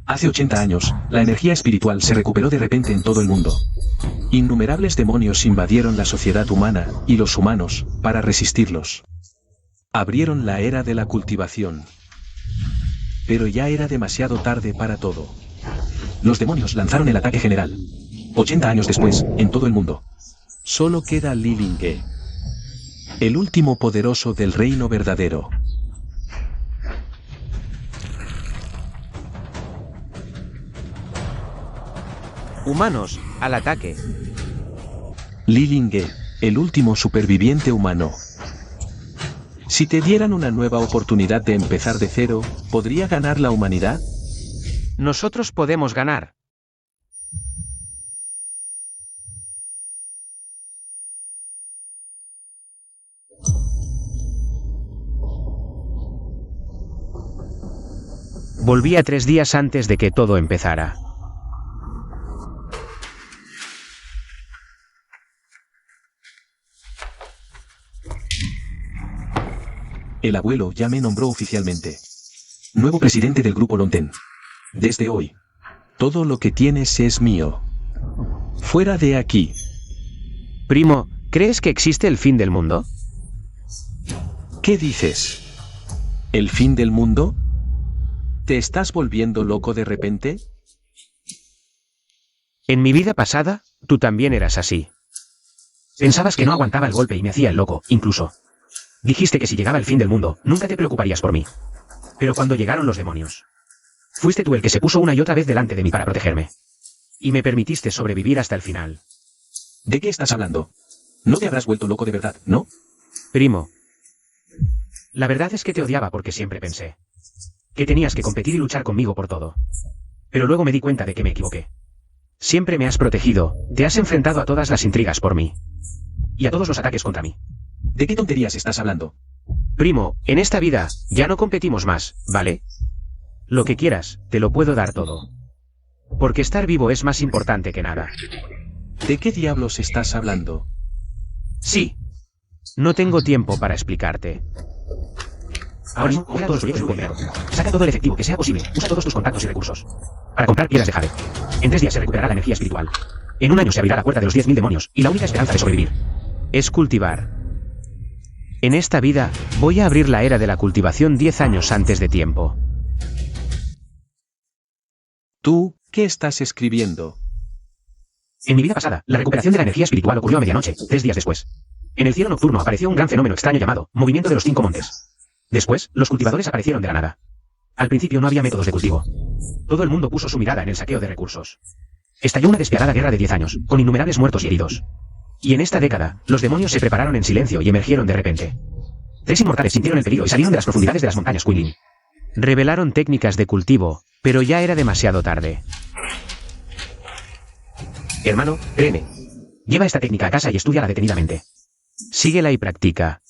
Hace 80 años, la energía espiritual se recuperó de repente en todo el mundo. Innumerables demonios invadieron la sociedad humana, y los humanos, para resistirlos, abrieron la era de la cultivación. Pero ya era demasiado tarde para todo. Los demonios lanzaron el ataque general. 80 años después, en todo el mundo, solo queda Li Linge, el último poderoso del reino verdadero. Humanos, al ataque. Li Linge, el último superviviente humano. Si te dieran una nueva oportunidad de empezar de cero, ¿podría ganar la humanidad? Nosotros podemos ganar. Volvía 3 días antes de que todo empezara. El abuelo ya me nombró oficialmente nuevo presidente del grupo Lonten. Desde hoy, todo lo que tienes es mío. Fuera de aquí. Primo, ¿crees que existe el fin del mundo? ¿Qué dices? ¿El fin del mundo? ¿Te estás volviendo loco de repente? En mi vida pasada, tú también eras así. Pensabas que no aguantaba el golpe y me hacía el loco, incluso. Dijiste que si llegaba el fin del mundo, nunca te preocuparías por mí. Pero cuando llegaron los demonios, fuiste tú el que se puso una y otra vez delante de mí para protegerme. Y me permitiste sobrevivir hasta el final. ¿De qué estás hablando? No te habrás vuelto loco de verdad, ¿no? Primo, la verdad es que te odiaba porque siempre pensé que tenías que competir y luchar conmigo por todo. Pero luego me di cuenta de que me equivoqué. Siempre me has protegido, te has enfrentado a todas las intrigas por mí. Y a todos los ataques contra mí. ¿De qué tonterías estás hablando? Primo, en esta vida, ya no competimos más, ¿vale? Lo que quieras, te lo puedo dar todo. Porque estar vivo es más importante que nada. ¿De qué diablos estás hablando? Sí. No tengo tiempo para explicarte. Ahora mismo, coge todos los proyectos de un combinado. Saca todo el efectivo que sea posible. Usa todos tus contactos y recursos para comprar piedras de jade. En 3 días se recuperará la energía espiritual. En 1 año se abrirá la puerta de los 10.000 demonios, y la única esperanza de sobrevivir es cultivar. En esta vida, voy a abrir la era de la cultivación 10 años antes de tiempo. ¿Tú, qué estás escribiendo? En mi vida pasada, la recuperación de la energía espiritual ocurrió a medianoche, 3 días después. En el cielo nocturno apareció un gran fenómeno extraño llamado movimiento de los 5 montes. Después, los cultivadores aparecieron de la nada. Al principio no había métodos de cultivo. Todo el mundo puso su mirada en el saqueo de recursos. Estalló una despiadada guerra de 10 años, con innumerables muertos y heridos. Y en esta década, los demonios se prepararon en silencio y emergieron de repente. 3 inmortales sintieron el peligro y salieron de las profundidades de las montañas Quilin. Revelaron técnicas de cultivo, pero ya era demasiado tarde. Hermano, créeme. Lleva esta técnica a casa y estúdiala detenidamente. Síguela y practica.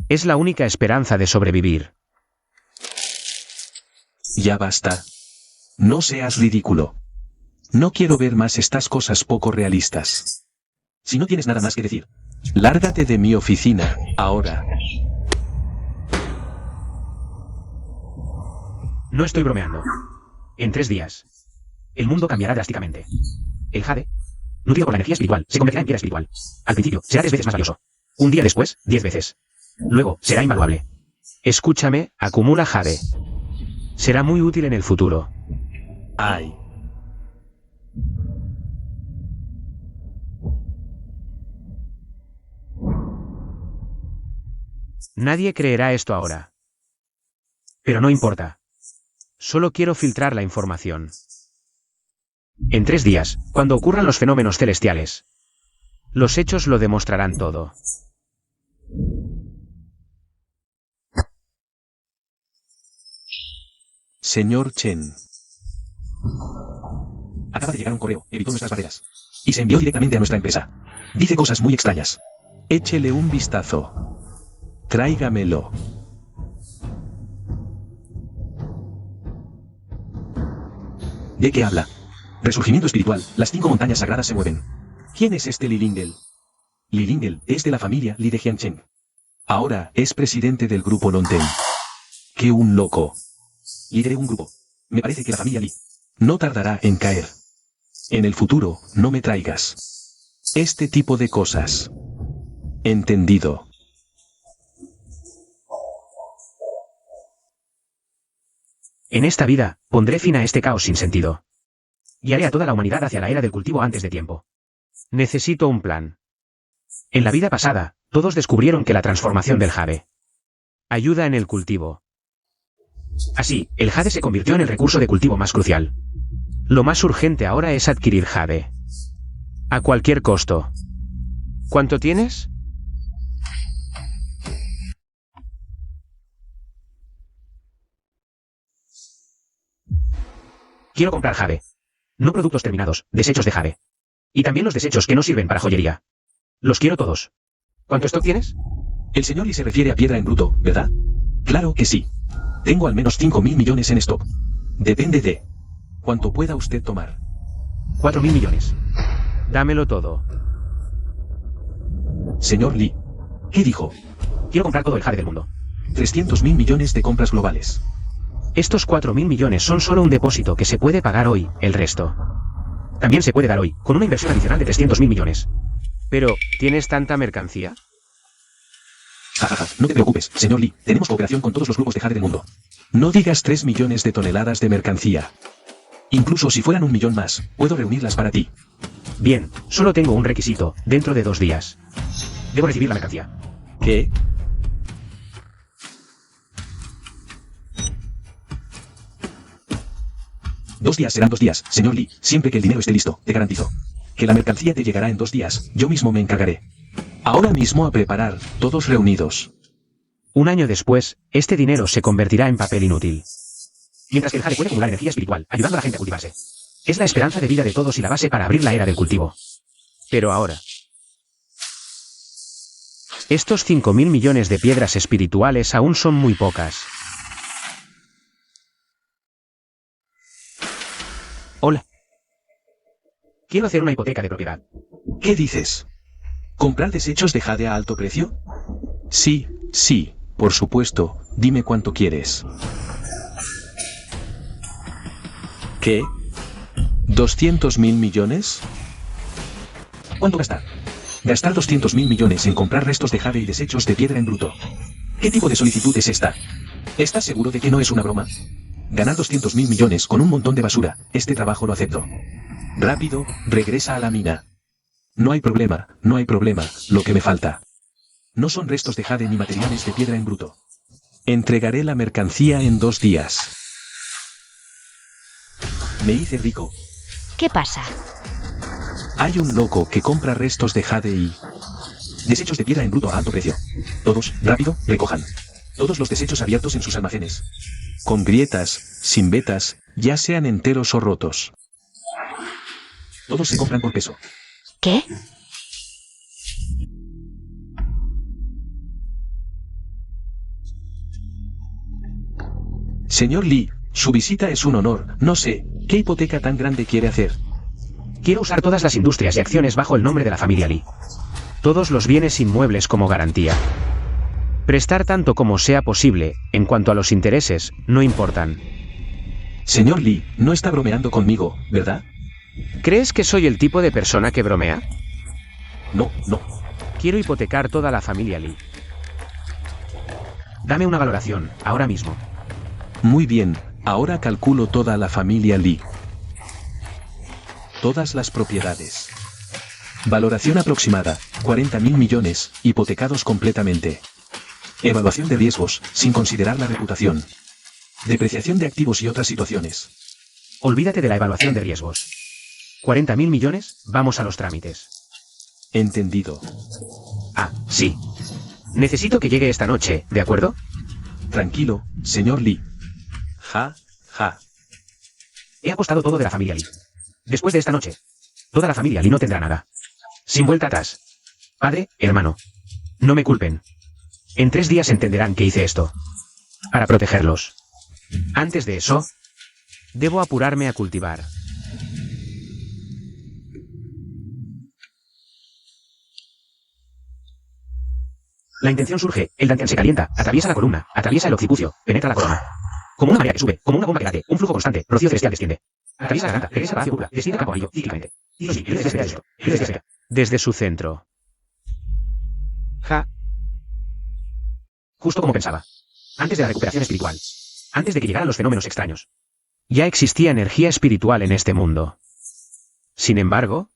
Es la única esperanza de sobrevivir. Ya basta. No seas ridículo. No quiero ver más estas cosas poco realistas. Si no tienes nada más que decir, lárgate de mi oficina, ahora. No estoy bromeando. En 3 días, el mundo cambiará drásticamente. El jade, nutrido por la energía espiritual, se convertirá en piedra espiritual. Al principio, será 10 veces más valioso. Un día después, 10 veces. Luego, será invaluable. Escúchame, acumula jade. Será muy útil en el futuro. Ay. Nadie creerá esto ahora. Pero no importa. Solo quiero filtrar la información. En 3 días, cuando ocurran los fenómenos celestiales, los hechos lo demostrarán todo. Señor Chen. Acaba de llegar un correo, evitó nuestras barreras. Y se envió directamente a nuestra empresa. Dice cosas muy extrañas. Échele un vistazo. Tráigamelo. ¿De qué habla? Resurgimiento espiritual, las 5 montañas sagradas se mueven. ¿Quién es este Li Lingel? Li Lingel es de la familia Li de Jiancheng. Ahora es presidente del grupo Lonten. ¡Qué un loco! Lideré un grupo. Me parece que la familia Lee no tardará en caer. En el futuro, no me traigas este tipo de cosas. Entendido. En esta vida, pondré fin a este caos sin sentido. Guiaré a toda la humanidad hacia la era del cultivo antes de tiempo. Necesito un plan. En la vida pasada, todos descubrieron que la transformación del jade ayuda en el cultivo. Así, el jade se convirtió en el recurso de cultivo más crucial. Lo más urgente ahora es adquirir jade. A cualquier costo. ¿Cuánto tienes? Quiero comprar jade. No productos terminados, desechos de jade. Y también los desechos que no sirven para joyería. Los quiero todos. ¿Cuánto stock tienes? El señor Lee se refiere a piedra en bruto, ¿verdad? Claro que sí. Tengo al menos 5.000 millones en stock. Depende de cuánto pueda usted tomar. 4.000 millones. Dámelo todo. Señor Lee, ¿qué dijo? Quiero comprar todo el jade del mundo. 300.000 millones de compras globales. Estos 4.000 millones son solo un depósito que se puede pagar hoy, el resto también se puede dar hoy, con una inversión adicional de 300.000 millones. Pero, ¿tienes tanta mercancía? No te preocupes, señor Lee, tenemos cooperación con todos los grupos de jade del mundo. No digas 3 millones de toneladas de mercancía. Incluso si fueran 1 millón más, puedo reunirlas para ti. Bien, solo tengo un requisito, dentro de 2 días. Debo recibir la mercancía. ¿Qué? Dos días serán 2 días, señor Lee, siempre que el dinero esté listo, te garantizo que la mercancía te llegará en 2 días, yo mismo me encargaré. Ahora mismo a preparar, todos reunidos. 1 año después, este dinero se convertirá en papel inútil. Mientras que el jade puede acumular energía espiritual, ayudando a la gente a cultivarse. Es la esperanza de vida de todos y la base para abrir la era del cultivo. Pero ahora, estos 5.000 millones de piedras espirituales aún son muy pocas. Hola. Quiero hacer una hipoteca de propiedad. ¿Qué dices? ¿Comprar desechos de jade a alto precio? Sí, por supuesto. Dime cuánto quieres. ¿Qué? ¿200.000 millones? ¿Cuánto gastar? Gastar 200.000 millones en comprar restos de jade y desechos de piedra en bruto. ¿Qué tipo de solicitud es esta? ¿Estás seguro de que no es una broma? Ganar 200.000 millones con un montón de basura, este trabajo lo acepto. Rápido, regresa a la mina. No hay problema, lo que me falta no son restos de jade ni materiales de piedra en bruto. Entregaré la mercancía en 2 días. Me hice rico. ¿Qué pasa? Hay un loco que compra restos de jade y desechos de piedra en bruto a alto precio. Todos, rápido, recojan. Todos los desechos abiertos en sus almacenes. Con grietas, sin vetas, ya sean enteros o rotos. Todos se compran por peso. ¿Qué? Señor Lee, su visita es un honor. No sé, ¿qué hipoteca tan grande quiere hacer? Quiero usar todas las industrias y acciones bajo el nombre de la familia Lee. Todos los bienes inmuebles como garantía. Prestar tanto como sea posible, en cuanto a los intereses, no importan. Señor Lee, no está bromeando conmigo, ¿verdad? ¿Crees que soy el tipo de persona que bromea? No. Quiero hipotecar toda la familia Lee. Dame una valoración, ahora mismo. Muy bien, ahora calculo toda la familia Lee. Todas las propiedades. Valoración aproximada, 40.000 millones, hipotecados completamente. Evaluación de riesgos, sin considerar la reputación. Depreciación de activos y otras situaciones. Olvídate de la evaluación de riesgos. 40.000 millones, vamos a los trámites. Entendido. Ah, sí. Necesito que llegue esta noche, ¿de acuerdo? Tranquilo, señor Lee. Ja. He apostado todo de la familia Lee. Después de esta noche, toda la familia Lee no tendrá nada. Sin vuelta atrás. Padre, hermano. No me culpen. En 3 días entenderán que hice esto. Para protegerlos. Antes de eso, debo apurarme a cultivar. La intención surge, el dantian se calienta, atraviesa la columna, atraviesa el occipucio, penetra la corona. Como una marea que sube, como una bomba que late, un flujo constante, rocío celestial desciende. Atraviesa la garganta, regresa a la púrpura, desciende al campo amarillo, cíclicamente. Ciclo sí, esto. Desde su centro. Justo como pensaba. Antes de la recuperación espiritual. Antes de que llegaran los fenómenos extraños. Ya existía energía espiritual en este mundo. Sin embargo,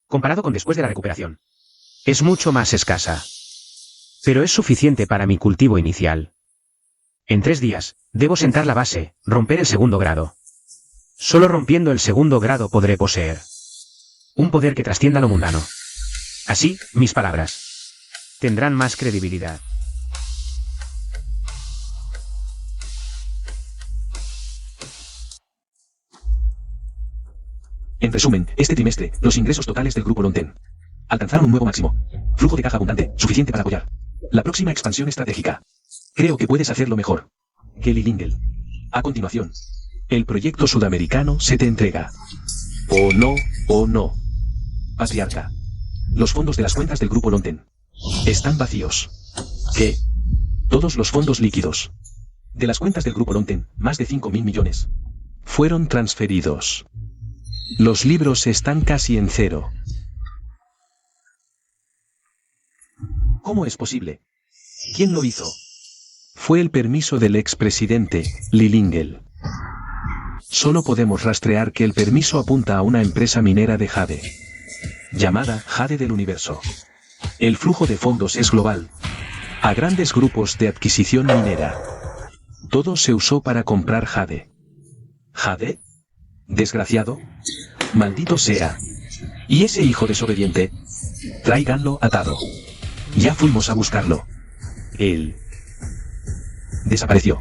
Comparado con después de la recuperación. es mucho más escasa. Pero es suficiente para mi cultivo inicial. En 3 días, Debo sentar la base, romper el segundo grado. Solo rompiendo el segundo grado podré poseer un poder que trascienda lo mundano. así mis palabras tendrán más credibilidad. En resumen, este trimestre, los ingresos totales del grupo Lonten alcanzaron un nuevo máximo. Flujo de caja abundante, suficiente para apoyar la próxima expansión estratégica. Creo que puedes hacerlo mejor. Kelly Lingel. A continuación, el proyecto sudamericano se te entrega. Oh no, oh no. Patriarca. Los fondos de las cuentas del grupo Lonten están vacíos. ¿Qué? Todos los fondos líquidos de las cuentas del grupo Lonten, más de 5.000 millones, fueron transferidos. Los libros están casi en cero. ¿Cómo es posible? ¿Quién lo hizo? Fue el permiso del expresidente, Lee Lingel. Solo podemos rastrear que el permiso apunta a una empresa minera de jade, llamada Jade del Universo. El flujo de fondos es global, a grandes grupos de adquisición minera. Todo se usó para comprar jade. ¿Jade? Desgraciado. Maldito sea. Y ese hijo desobediente. Tráiganlo atado. Ya fuimos a buscarlo. Él desapareció.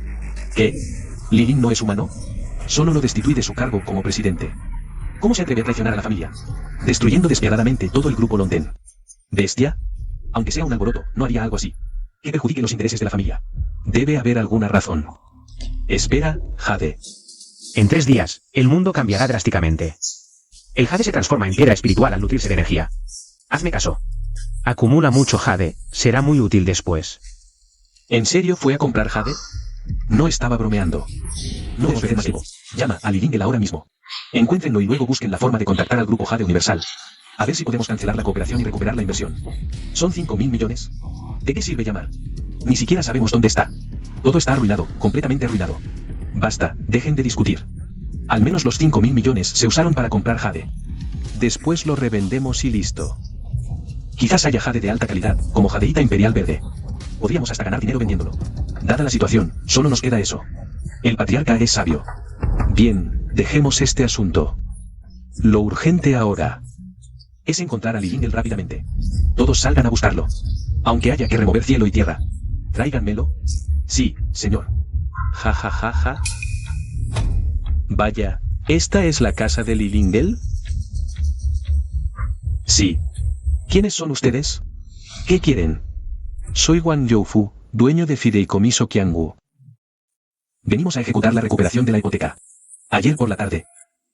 ¿Qué? ¿Lilin no es humano? Solo lo destituí de su cargo como presidente. ¿Cómo se atreve a traicionar a la familia? Destruyendo despiadadamente todo el grupo Lonten. ¿Bestia? Aunque sea un alboroto, no haría algo así. Que perjudique los intereses de la familia. Debe haber alguna razón. Espera, Jade. En 3 días, el mundo cambiará drásticamente. El jade se transforma en piedra espiritual al nutrirse de energía. Hazme caso. Acumula mucho jade, será muy útil después. ¿En serio fue a comprar jade? No estaba bromeando. No debemos perder más tiempo. Llama a Lee Lingel ahora mismo. Encuéntrenlo y luego busquen la forma de contactar al grupo Jade Universal. A ver si podemos cancelar la cooperación y recuperar la inversión. Son 5.000 millones. ¿De qué sirve llamar? Ni siquiera sabemos dónde está. Todo está arruinado, completamente arruinado. Basta, dejen de discutir. Al menos los 5.000 millones se usaron para comprar jade. Después lo revendemos y listo. Quizás haya jade de alta calidad, como jadeíta imperial verde. Podríamos hasta ganar dinero vendiéndolo. Dada la situación, solo nos queda eso. El patriarca es sabio. Bien, dejemos este asunto. Lo urgente ahora es encontrar a Lee Lingel rápidamente. Todos salgan a buscarlo. Aunque haya que remover cielo y tierra. Tráiganmelo. Sí, señor. Ja ja ja ja. Vaya, ¿esta es la casa de Lee Lingel? Sí. ¿Quiénes son ustedes? ¿Qué quieren? Soy Wang Youfu, dueño de Fideicomiso Qiangwu. Venimos a ejecutar la recuperación de la hipoteca. Ayer por la tarde,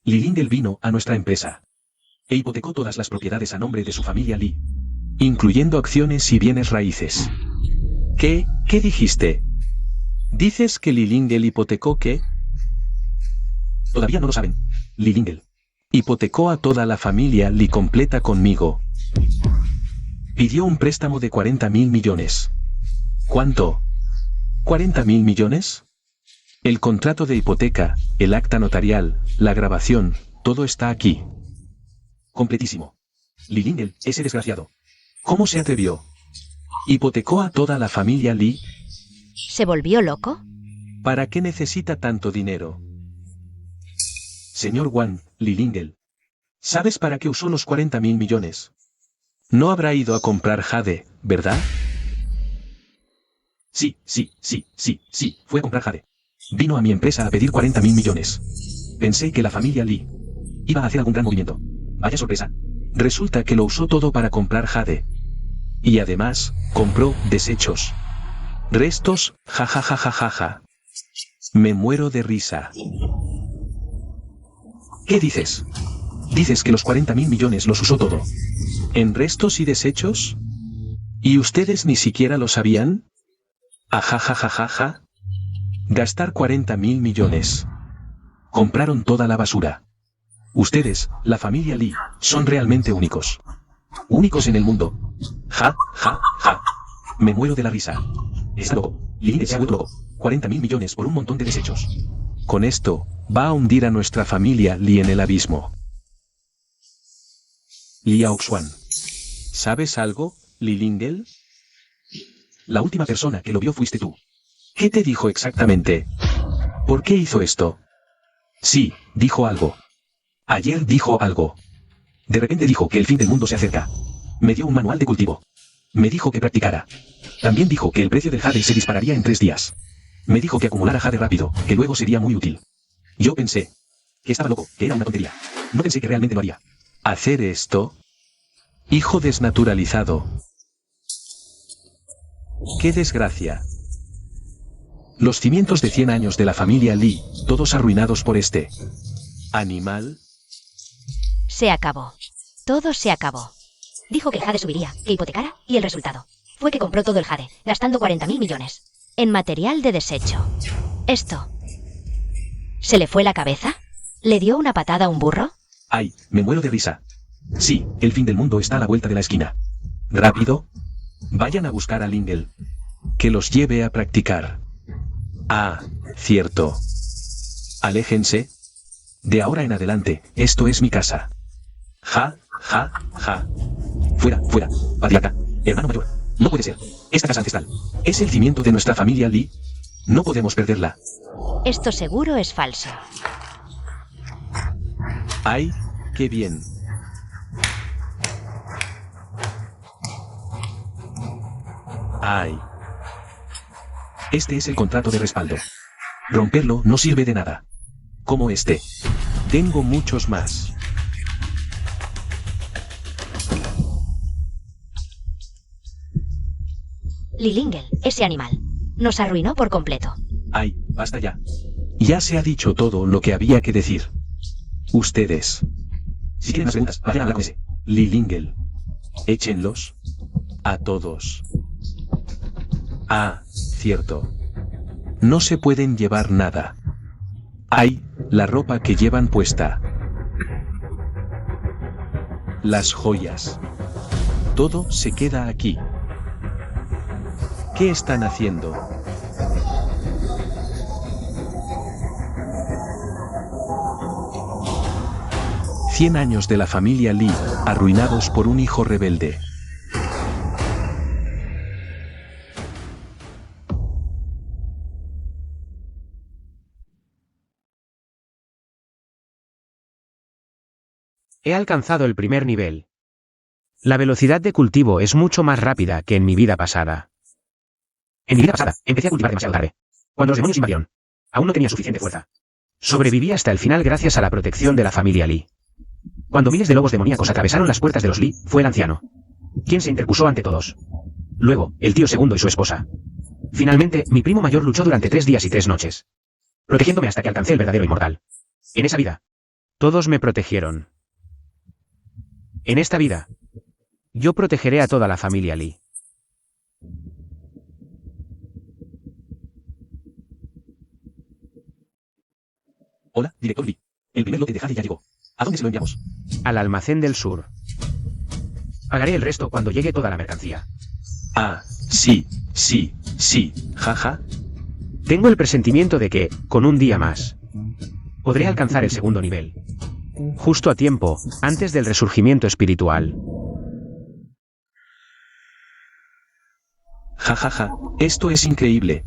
Lee Lingel vino a nuestra empresa e hipotecó todas las propiedades a nombre de su familia Lee, incluyendo acciones y bienes raíces. ¿Qué dijiste? ¿Dices que Lee Lingel hipotecó qué? Todavía no lo saben. Lee Lingel hipotecó a toda la familia Lee completa conmigo. Pidió un préstamo de 40.000 millones. ¿Cuánto? ¿40.000 millones? El contrato de hipoteca, el acta notarial, la grabación, todo está aquí. Completísimo. Lee Lingel, ese desgraciado. ¿Cómo se atrevió? ¿Hipotecó a toda la familia Lee? ¿Se volvió loco? ¿Para qué necesita tanto dinero? Señor Wang, Lee Lingel, ¿sabes para qué usó los 40.000 millones? No habrá ido a comprar jade, ¿verdad? Sí, fue a comprar jade. Vino a mi empresa a pedir 40.000 millones. Pensé que la familia Lee iba a hacer algún gran movimiento. Vaya sorpresa. Resulta que lo usó todo para comprar jade. Y además, compró desechos. Restos, ja. Me muero de risa. ¿Qué dices? ¿Dices que los 40.000 millones los usó todo en restos y desechos? ¿Y ustedes ni siquiera lo sabían? Ajajajajaja. Gastar 40.000 millones. Compraron toda la basura. Ustedes, la familia Lee, son realmente únicos. Únicos en el mundo. Ja, ja, ja. Me muero de la risa. Está loco. Lee se ha vuelto loco. 40.000 millones por un montón de desechos. Con esto, va a hundir a nuestra familia Lee en el abismo. Liao Xuan. ¿Sabes algo, Li Lingel? La última persona que lo vio fuiste tú. ¿Qué te dijo exactamente? ¿Por qué hizo esto? Sí, dijo algo. Ayer dijo algo. De repente dijo que el fin del mundo se acerca. Me dio un manual de cultivo. Me dijo que practicara. También dijo que el precio del jade se dispararía en 3 días. Me dijo que acumulara jade rápido, que luego sería muy útil. Yo pensé que estaba loco, que era una tontería. No pensé que realmente lo haría. ¿Hacer esto? Hijo desnaturalizado. ¡Qué desgracia! Los cimientos de 100 años de la familia Lee, todos arruinados por este animal. Se acabó. Todo se acabó. Dijo que el jade subiría, que hipotecara, y el resultado fue que compró todo el jade, gastando 40.000 millones. En material de desecho. Esto. ¿Se le fue la cabeza? ¿Le dio una patada a un burro? ¡Ay, me muero de risa! Sí, el fin del mundo está a la vuelta de la esquina. ¡Rápido! Vayan a buscar a Lingel. Que los lleve a practicar. Ah, cierto. Aléjense. De ahora en adelante, esto es mi casa. Ja, ja, ja. Fuera, fuera, patriarca, hermano mayor. No puede ser. Esta casa ancestral es el cimiento de nuestra familia Lee. No podemos perderla. Esto seguro es falso. ¡Ay, qué bien! ¡Ay! Este es el contrato de respaldo. Romperlo no sirve de nada. Como este. Tengo muchos más. Li Lingel, ese animal, nos arruinó por completo. ¡Ay, basta ya! Ya se ha dicho todo lo que había que decir. Ustedes. Si tienen más preguntas, vayan a hablar con ese Li Lingel. Échenlos. A todos. Ah, cierto. No se pueden llevar nada. Hay la ropa que llevan puesta. Las joyas. Todo se queda aquí. ¿Qué están haciendo? Cien años de la familia Lee, arruinados por un hijo rebelde. He alcanzado el primer nivel. La velocidad de cultivo es mucho más rápida que en mi vida pasada. En mi vida pasada, empecé a cultivar demasiado tarde. Cuando los demonios invadieron, aún no tenía suficiente fuerza. Sobreviví hasta el final gracias a la protección de la familia Lee. Cuando miles de lobos demoníacos atravesaron las puertas de los Lee, fue el anciano quien se interpuso ante todos. Luego, el tío segundo y su esposa. Finalmente, mi primo mayor luchó durante 3 días y 3 noches, protegiéndome hasta que alcancé el verdadero inmortal. En esa vida, todos me protegieron. En esta vida, yo protegeré a toda la familia Lee. Hola, director Lee. El primer lote de jade ya llegó. ¿A dónde se lo enviamos? Al almacén del sur. Pagaré el resto cuando llegue toda la mercancía. Ah, sí, sí, sí, jaja. Tengo el presentimiento de que, con un día más, podré alcanzar el segundo nivel. Justo a tiempo, antes del resurgimiento espiritual. Jajaja, esto es increíble.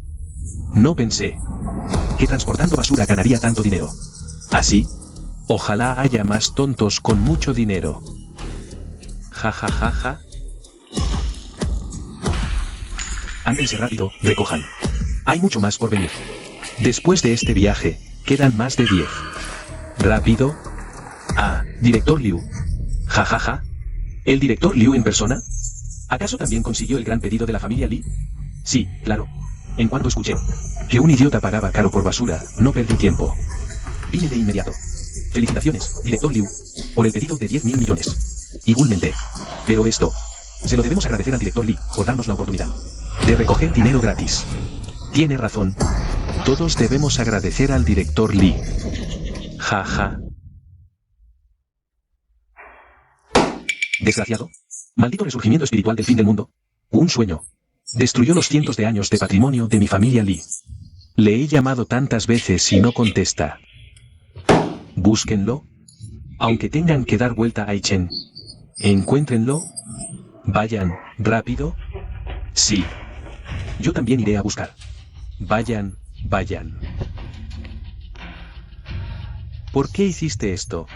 No pensé que transportando basura ganaría tanto dinero. Así, ojalá haya más tontos con mucho dinero. Jajajaja. Ándense rápido, recojan. Hay mucho más por venir. Después de este viaje, quedan más de 10. Rápido. Ah, director Liu. Jajaja. ¿El director Liu en persona? ¿Acaso también consiguió el gran pedido de la familia Lee? Sí, claro. En cuanto escuché que un idiota pagaba caro por basura, no perdí tiempo. Vine de inmediato. Felicitaciones, director Liu, por el pedido de 10.000 millones. Igualmente. Pero esto, se lo debemos agradecer al director Lee por darnos la oportunidad de recoger dinero gratis. Tiene razón. Todos debemos agradecer al director Lee. Jaja. Desgraciado. Maldito resurgimiento espiritual del fin del mundo. Un sueño. Destruyó los cientos de años de patrimonio de mi familia Lee. Le he llamado tantas veces y no contesta. Búsquenlo. Aunque tengan que dar vuelta a Aichen. Encuéntrenlo. Vayan, rápido. Sí. Yo también iré a buscar. Vayan, vayan. ¿Por qué hiciste esto?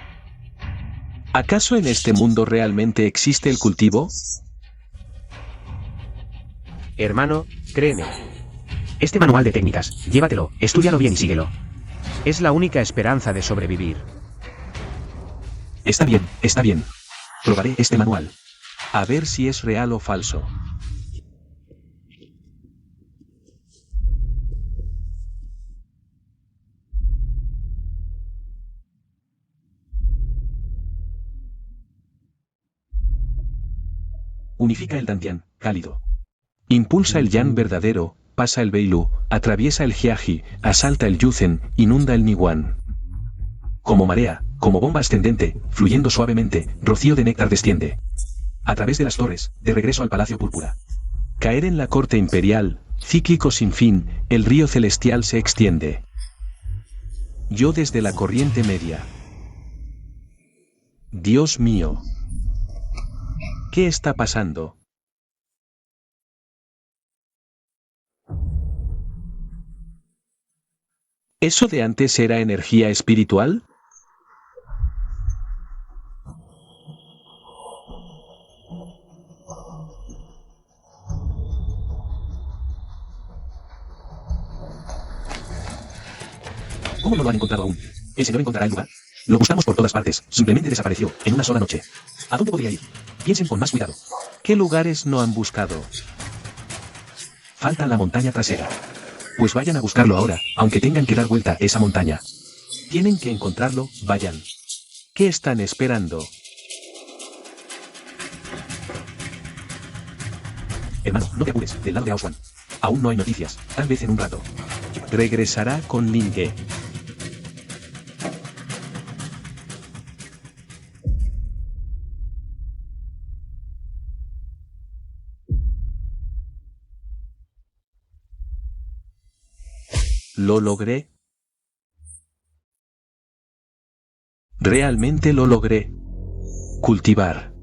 ¿Acaso en este mundo realmente existe el cultivo? Hermano, créeme. Este manual de técnicas, llévatelo, estúdialo bien y síguelo. Es la única esperanza de sobrevivir. Está bien, está bien. Probaré este manual. A ver si es real o falso. Unifica el Dantian, cálido. Impulsa el Yan verdadero, pasa el Beilu, atraviesa el Jiaji, asalta el Yuzen, inunda el Niwan. Como marea, como bomba ascendente, fluyendo suavemente, rocío de néctar desciende. A través de las torres, de regreso al Palacio Púrpura. Caer en la corte imperial, cíclico sin fin, el río celestial se extiende. Yo desde la corriente media. Dios mío. ¿Qué está pasando? ¿Eso de antes era energía espiritual? ¿Cómo no lo han encontrado aún? ¿El señor encontrará el lugar? Lo buscamos por todas partes, simplemente desapareció, en una sola noche. ¿A dónde podría ir? Piensen con más cuidado. ¿Qué lugares no han buscado? Falta la montaña trasera. Pues vayan a buscarlo ahora, aunque tengan que dar vuelta a esa montaña. Tienen que encontrarlo, vayan. ¿Qué están esperando? Hermano, no te apures, del lado de Aoswan. Aún no hay noticias, tal vez en un rato. Regresará con Linge. ¿Lo logré? Realmente lo logré. Cultivar.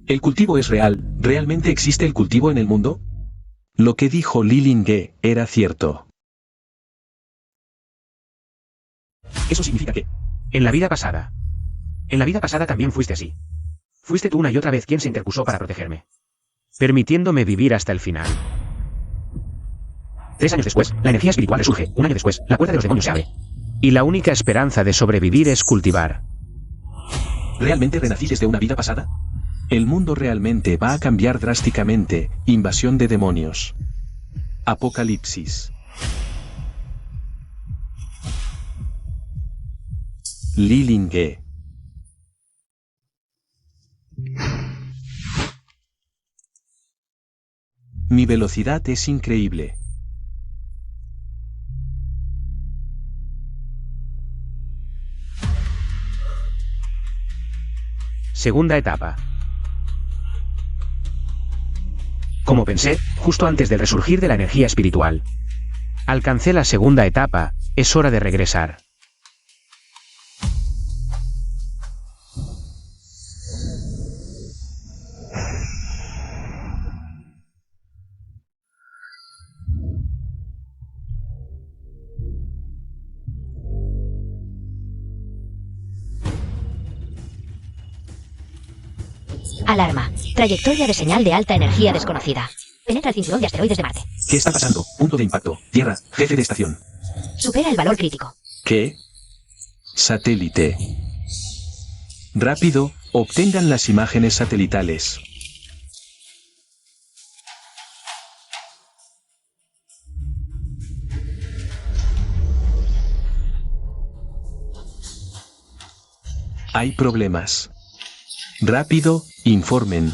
¿El cultivo es real? ¿Realmente existe el cultivo en el mundo? Lo que dijo Li Linge era cierto. Eso significa que... En la vida pasada también fuiste así. Fuiste tú una y otra vez quien se interpuso para protegerme, permitiéndome vivir hasta el final. 3 años después, la energía espiritual resurge. 1 año después, la puerta de los demonios se abre. Y la única esperanza de sobrevivir es cultivar. ¿Realmente renací desde una vida pasada? El mundo realmente va a cambiar drásticamente. Invasión de demonios. Apocalipsis. Li Linge. Mi velocidad es increíble. Segunda etapa. Como pensé, justo antes del resurgir de la energía espiritual. Alcancé la segunda etapa, es hora de regresar. Alarma. Trayectoria de señal de alta energía desconocida. Penetra el cinturón de asteroides de Marte. ¿Qué está pasando? Punto de impacto. Tierra. Jefe de estación. Supera el valor crítico. ¿Qué? Satélite. Rápido, obtengan las imágenes satelitales. Hay problemas. Rápido, informen.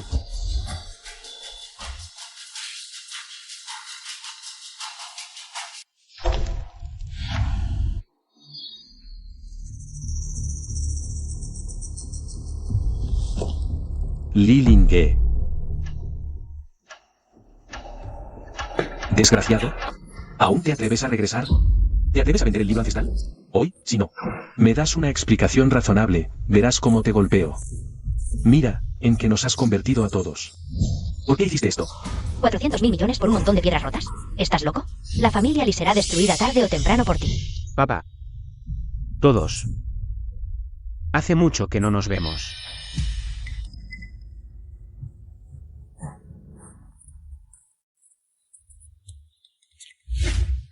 Li Ling-ge. Desgraciado. ¿Aún te atreves a regresar? ¿Te atreves a vender el libro ancestral? Hoy, si no. Me das una explicación razonable, verás cómo te golpeo. Mira, en que nos has convertido a todos. ¿Por qué hiciste esto? 400.000 millones por un montón de piedras rotas. ¿Estás loco? La familia Lee será destruida tarde o temprano por ti. Papá. Todos. Hace mucho que no nos vemos.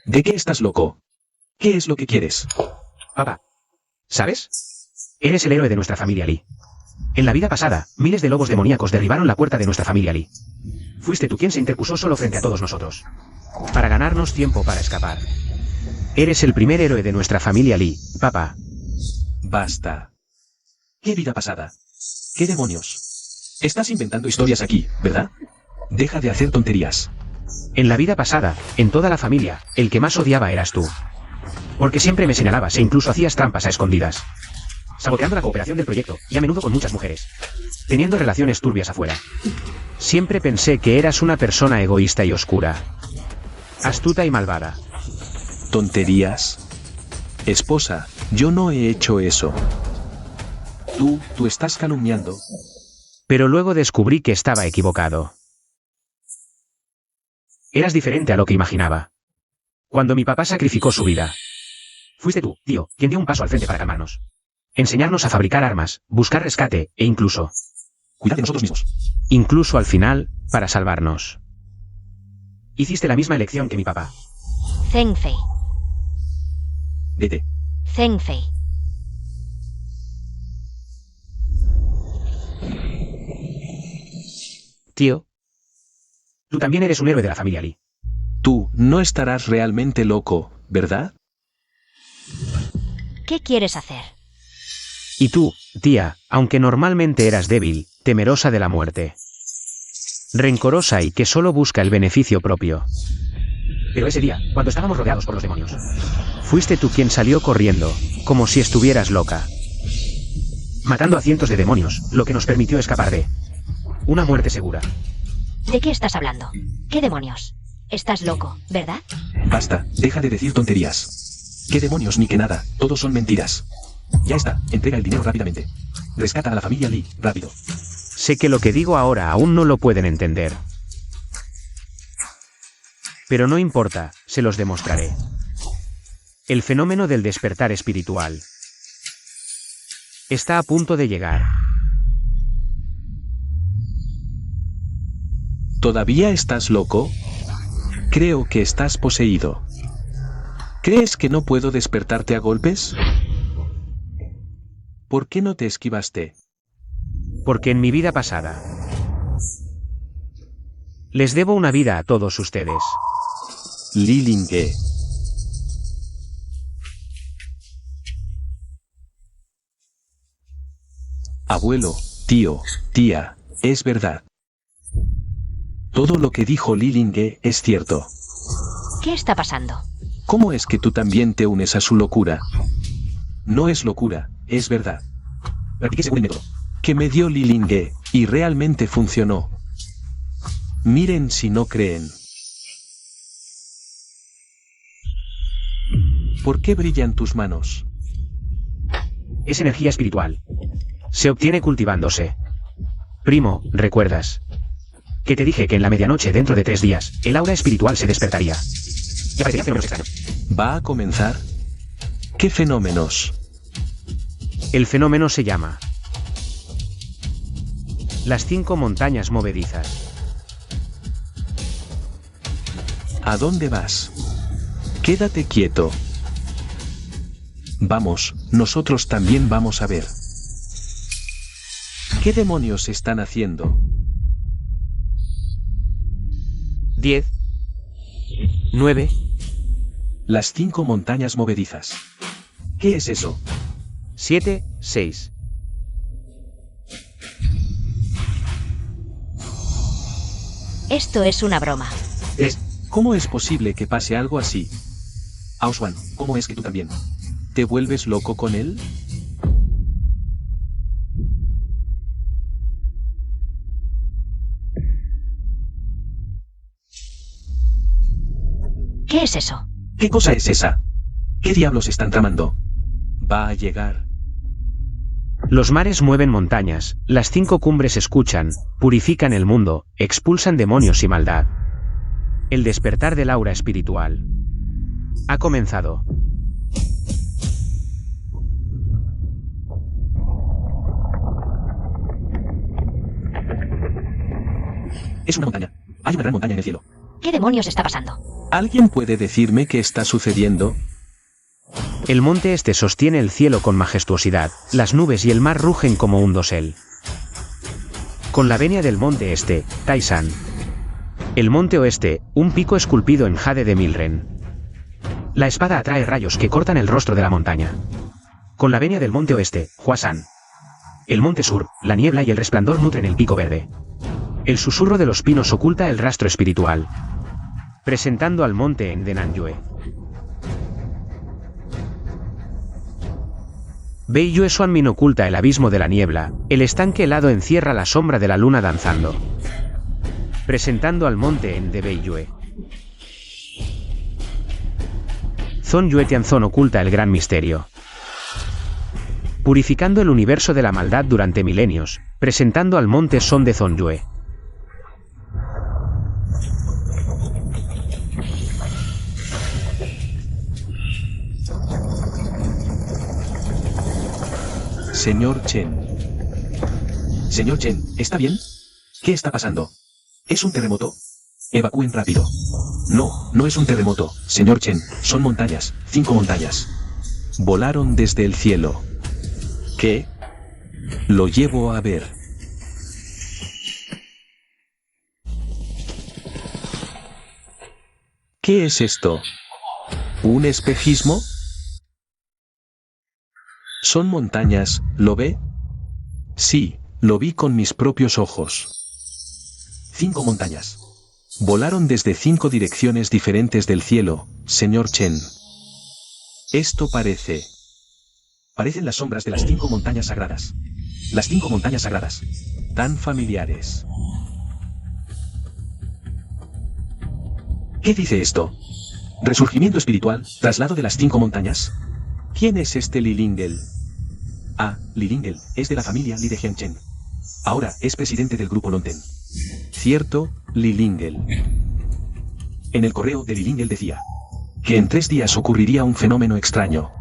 ¿De qué estás loco? ¿Qué es lo que quieres? Papá. ¿Sabes? Eres el héroe de nuestra familia Lee. En la vida pasada, miles de lobos demoníacos derribaron la puerta de nuestra familia Lee. Fuiste tú quien se interpuso solo frente a todos nosotros. Para ganarnos tiempo para escapar. Eres el primer héroe de nuestra familia Lee, papá. Basta. ¿Qué vida pasada? ¿Qué demonios? Estás inventando historias aquí, ¿verdad? Deja de hacer tonterías. En la vida pasada, en toda la familia, el que más odiaba eras tú. Porque siempre me señalabas e incluso hacías trampas a escondidas. Saboteando la cooperación del proyecto, y a menudo con muchas mujeres. Teniendo relaciones turbias afuera. Siempre pensé que eras una persona egoísta y oscura. Astuta y malvada. ¿Tonterías? Esposa, yo no he hecho eso. Tú estás calumniando. Pero luego descubrí que estaba equivocado. Eras diferente a lo que imaginaba. Cuando mi papá sacrificó su vida. Fuiste tú, tío, quien dio un paso al frente para calmarnos. Enseñarnos a fabricar armas, buscar rescate, e incluso... cuidar de nosotros mismos. Incluso al final, para salvarnos. Hiciste la misma elección que mi papá. Zheng Fei. Vete. Zheng Fei. Tío. Tú también eres un héroe de la familia Lee. Tú no estarás realmente loco, ¿verdad? ¿Qué quieres hacer? Y tú, tía, aunque normalmente eras débil, temerosa de la muerte. Rencorosa y que solo busca el beneficio propio. Pero ese día, cuando estábamos rodeados por los demonios. Fuiste tú quien salió corriendo, como si estuvieras loca. Matando a cientos de demonios, lo que nos permitió escapar de... una muerte segura. ¿De qué estás hablando? ¿Qué demonios? Estás loco, ¿verdad? Basta, deja de decir tonterías. ¿Qué demonios ni qué nada? Todos son mentiras. Ya está, entrega el dinero rápidamente. Rescata a la familia Lee, rápido. Sé que lo que digo ahora aún no lo pueden entender. Pero no importa, se los demostraré. El fenómeno del despertar espiritual está a punto de llegar. ¿Todavía estás loco? Creo que estás poseído. ¿Crees que no puedo despertarte a golpes? ¿Por qué no te esquivaste? Porque en mi vida pasada les debo una vida a todos ustedes. Li Ling-ge. Abuelo, tío, tía, es verdad. Todo lo que dijo Li Ling-ge es cierto. ¿Qué está pasando? ¿Cómo es que tú también te unes a su locura? No es locura, es verdad. Practiqué según el método. Que me dio Li Ling-ge, y realmente funcionó. Miren si no creen. ¿Por qué brillan tus manos? Es energía espiritual. Se obtiene cultivándose. Primo, ¿recuerdas? Que te dije que en la medianoche dentro de 3 días, el aura espiritual se despertaría. Y aparecerían fenómenos extraños. ¿Va a comenzar? ¿Qué fenómenos? El fenómeno se llama las 5 montañas movedizas. ¿A dónde vas? Quédate quieto. Vamos, nosotros también vamos a ver. ¿Qué demonios están haciendo? 10, 9. Las 5 montañas movedizas. ¿Qué es eso? 7, 6. Esto es una broma. ¿Cómo es posible que pase algo así? Auswan, ¿cómo es que tú también? ¿Te vuelves loco con él? ¿Qué es eso? ¿Qué cosa es esa? ¿Qué diablos están tramando? Va a llegar. Los mares mueven montañas, las 5 cumbres escuchan, purifican el mundo, expulsan demonios y maldad. El despertar del aura espiritual ha comenzado. Es una montaña. Hay una gran montaña en el cielo. ¿Qué demonios está pasando? ¿Alguien puede decirme qué está sucediendo? El monte este sostiene el cielo con majestuosidad, las nubes y el mar rugen como un dosel. Con la venia del monte este, Taisan. El monte oeste, un pico esculpido en jade de Milren. La espada atrae rayos que cortan el rostro de la montaña. Con la venia del monte oeste, Huasan. El monte sur, la niebla y el resplandor nutren el pico verde. El susurro de los pinos oculta el rastro espiritual. Presentando al monte en Denanyue. Beiyue Suanmin oculta el abismo de la niebla, el estanque helado encierra la sombra de la luna danzando. Presentando al monte en de Beiyue. Zon Yue Tianzon oculta el gran misterio. Purificando el universo de la maldad durante milenios, presentando al monte Son de Zon Yue. Señor Chen. Señor Chen, ¿está bien? ¿Qué está pasando? ¿Es un terremoto? Evacúen rápido. No, no es un terremoto, señor Chen, son montañas, 5 montañas. Volaron desde el cielo. ¿Qué? Lo llevo a ver. ¿Qué es esto? ¿Un espejismo? Son montañas, ¿lo ve? Sí, lo vi con mis propios ojos. 5 montañas. Volaron desde 5 direcciones diferentes del cielo, señor Chen. Esto parecen las sombras de las 5 montañas sagradas. Las 5 montañas sagradas. Tan familiares. ¿Qué dice esto? ¿Resurgimiento espiritual, traslado de las 5 montañas? ¿Quién es este Li Lingel? Ah, Li Lingel, es de la familia Li de Hengchen. Ahora es presidente del grupo Lonten. Cierto, Li Lingel. En el correo de Li Lingel decía que en 3 días ocurriría un fenómeno extraño.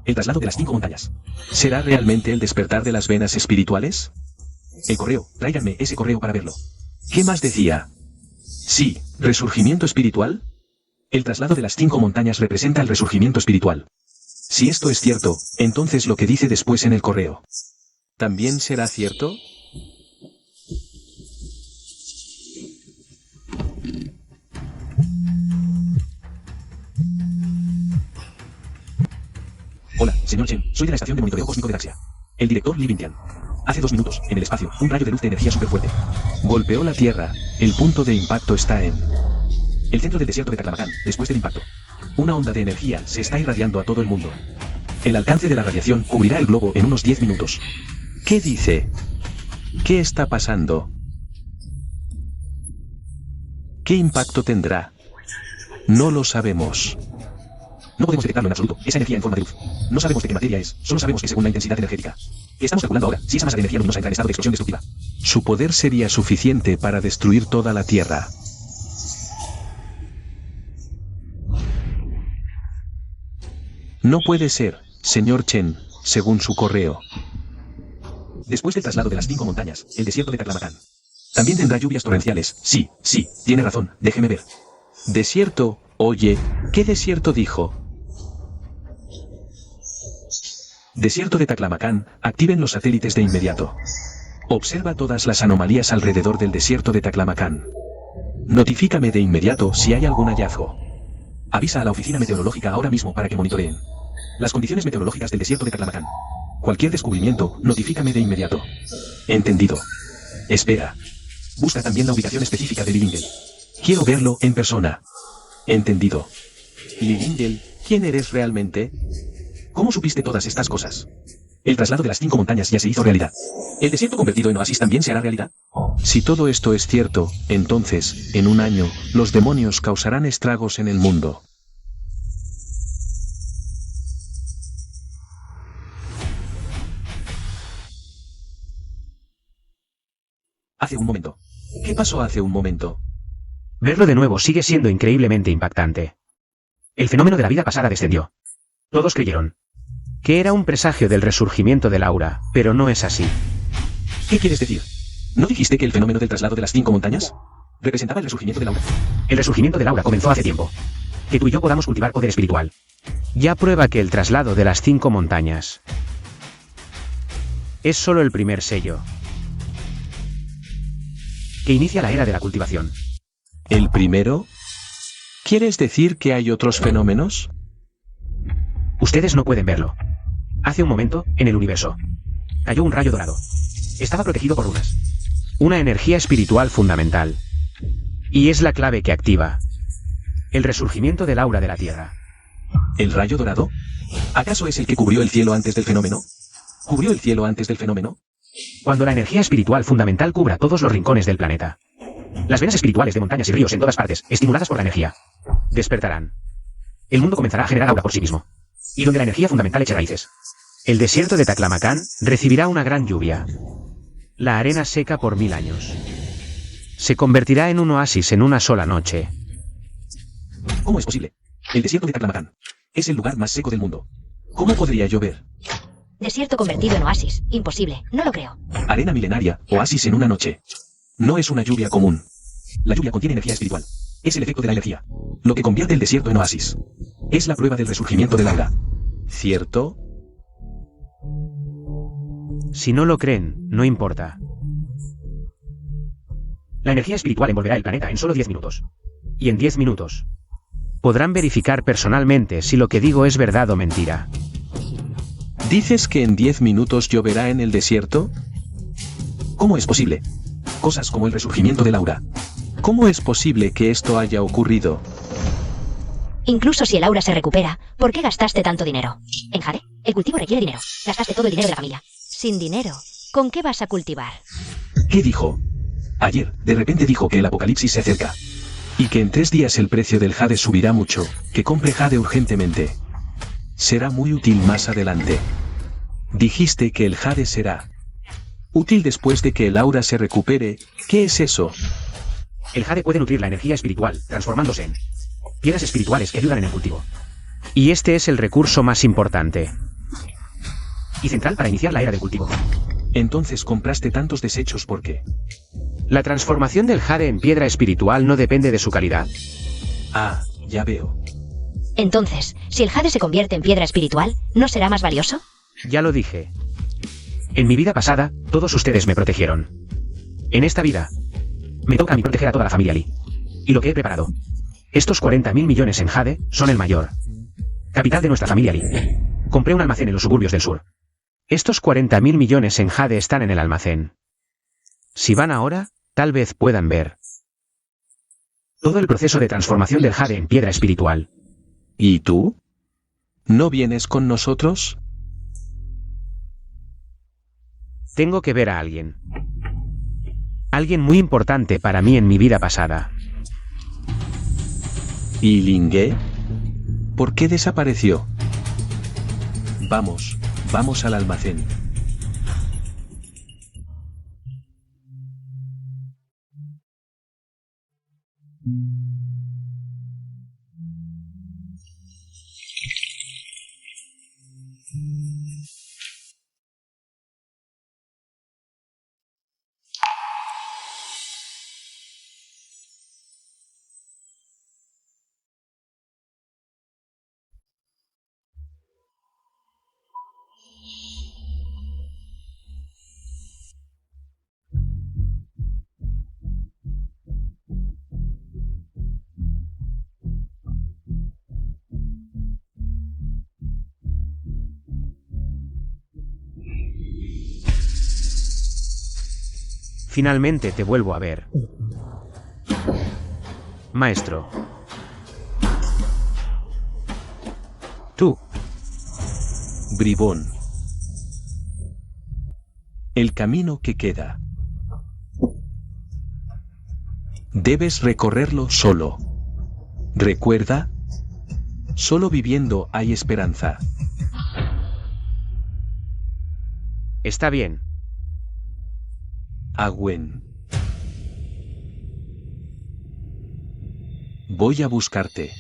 El traslado de las 5 montañas. ¿Será realmente el despertar de las venas espirituales? El correo, tráiganme ese correo para verlo. ¿Qué más decía? Sí, resurgimiento espiritual. El traslado de las 5 montañas representa el resurgimiento espiritual. Si esto es cierto, entonces lo que dice después en el correo, ¿también será cierto? Hola, señor Chen, soy de la estación de monitoreo cósmico de Daxia. El director Li Bintian. Hace 2 minutos, en el espacio, un rayo de luz de energía superfuerte golpeó la Tierra. El punto de impacto está en el centro del desierto de Taklamakan, después del impacto. Una onda de energía se está irradiando a todo el mundo. El alcance de la radiación cubrirá el globo en unos 10 minutos. ¿Qué dice? ¿Qué está pasando? ¿Qué impacto tendrá? No lo sabemos. No podemos detectarlo en absoluto, esa energía en forma de luz. No sabemos de qué materia es, solo sabemos que según la intensidad energética. Estamos calculando ahora si esa masa de energía luminosa entra en estado de explosión destructiva. Su poder sería suficiente para destruir toda la Tierra. No puede ser, señor Chen, según su correo. Después del traslado de las 5 montañas, el desierto de Taklamakan también tendrá lluvias torrenciales. Sí, tiene razón, déjeme ver. Desierto, oye, ¿qué desierto dijo? Desierto de Taklamakan, activen los satélites de inmediato. Observa todas las anomalías alrededor del desierto de Taklamakan. Notifícame de inmediato si hay algún hallazgo. Avisa a la oficina meteorológica ahora mismo para que monitoreen las condiciones meteorológicas del desierto de Taklamakan. Cualquier descubrimiento, notifícame de inmediato. Entendido. Espera. Busca también la ubicación específica de Li Lingel. Quiero verlo en persona. Entendido. Li Lingel, ¿quién eres realmente? ¿Cómo supiste todas estas cosas? El traslado de las 5 montañas ya se hizo realidad. ¿El desierto convertido en oasis también se hará realidad? Si todo esto es cierto, entonces, en un año, los demonios causarán estragos en el mundo. Hace un momento. ¿Qué pasó hace un momento? Verlo de nuevo sigue siendo increíblemente impactante. El fenómeno de la vida pasada descendió. Todos creyeron que era un presagio del resurgimiento del aura, pero no es así. ¿Qué quieres decir? ¿No dijiste que el fenómeno del traslado de las 5 montañas representaba el resurgimiento del aura? El resurgimiento del aura comenzó hace tiempo. Que tú y yo podamos cultivar poder espiritual. Ya prueba que el traslado de las 5 montañas es solo el primer sello Que inicia la era de la cultivación. ¿El primero? ¿Quieres decir que hay otros fenómenos? Ustedes no pueden verlo. Hace un momento, en el universo, cayó un rayo dorado. Estaba protegido por runas. Una energía espiritual fundamental. Y es la clave que activa el resurgimiento del aura de la Tierra. ¿El rayo dorado? ¿Acaso es el que cubrió el cielo antes del fenómeno? ¿Cubrió el cielo antes del fenómeno? Cuando la energía espiritual fundamental cubra todos los rincones del planeta. Las venas espirituales de montañas y ríos en todas partes, estimuladas por la energía, despertarán. El mundo comenzará a generar aura por sí mismo. Y donde la energía fundamental eche raíces. El desierto de Taklamakan recibirá una gran lluvia. La arena seca por 1000 años. Se convertirá en un oasis en una sola noche. ¿Cómo es posible? El desierto de Taklamakan es el lugar más seco del mundo. ¿Cómo podría llover? Desierto convertido en oasis. Imposible. No lo creo. Arena milenaria, oasis en una noche. No es una lluvia común. La lluvia contiene energía espiritual. Es el efecto de la energía. Lo que convierte el desierto en oasis. Es la prueba del resurgimiento del aura. ¿Cierto? Si no lo creen, no importa. La energía espiritual envolverá el planeta en solo 10 minutos. Y en 10 minutos podrán verificar personalmente si lo que digo es verdad o mentira. ¿Dices que en 10 minutos lloverá en el desierto? ¿Cómo es posible? Cosas como el resurgimiento del aura. ¿Cómo es posible que esto haya ocurrido? Incluso si el aura se recupera, ¿por qué gastaste tanto dinero? En jade, el cultivo requiere dinero. Gastaste todo el dinero de la familia. Sin dinero, ¿con qué vas a cultivar? ¿Qué dijo? Ayer, de repente dijo que el apocalipsis se acerca. Y que en 3 días el precio del jade subirá mucho, que compre jade urgentemente. Será muy útil más adelante. Dijiste que el jade será útil después de que el aura se recupere. ¿Qué es eso? El jade puede nutrir la energía espiritual, transformándose en piedras espirituales que ayudan en el cultivo. Y este es el recurso más importante. Y central para iniciar la era del cultivo. Entonces compraste tantos desechos ¿por qué? La transformación del jade en piedra espiritual no depende de su calidad. Ah, ya veo. Entonces, si el jade se convierte en piedra espiritual, ¿no será más valioso? Ya lo dije. En mi vida pasada, todos ustedes me protegieron. En esta vida, me toca a mí proteger a toda la familia Lee. Y lo que he preparado. Estos 40.000 millones en jade son el mayor capital de nuestra familia Lee. Compré un almacén en los suburbios del sur. Estos 40.000 millones en jade están en el almacén. Si van ahora, tal vez puedan ver todo el proceso de transformación del jade en piedra espiritual. ¿Y tú? ¿No vienes con nosotros? Tengo que ver a alguien. Alguien muy importante para mí en mi vida pasada. ¿Y Lingue? ¿Por qué desapareció? Vamos, vamos al almacén. Finalmente te vuelvo a ver. Maestro. Tú. Bribón. El camino que queda. Debes recorrerlo solo. Recuerda, solo viviendo hay esperanza. Está bien. Agüen. Voy a buscarte.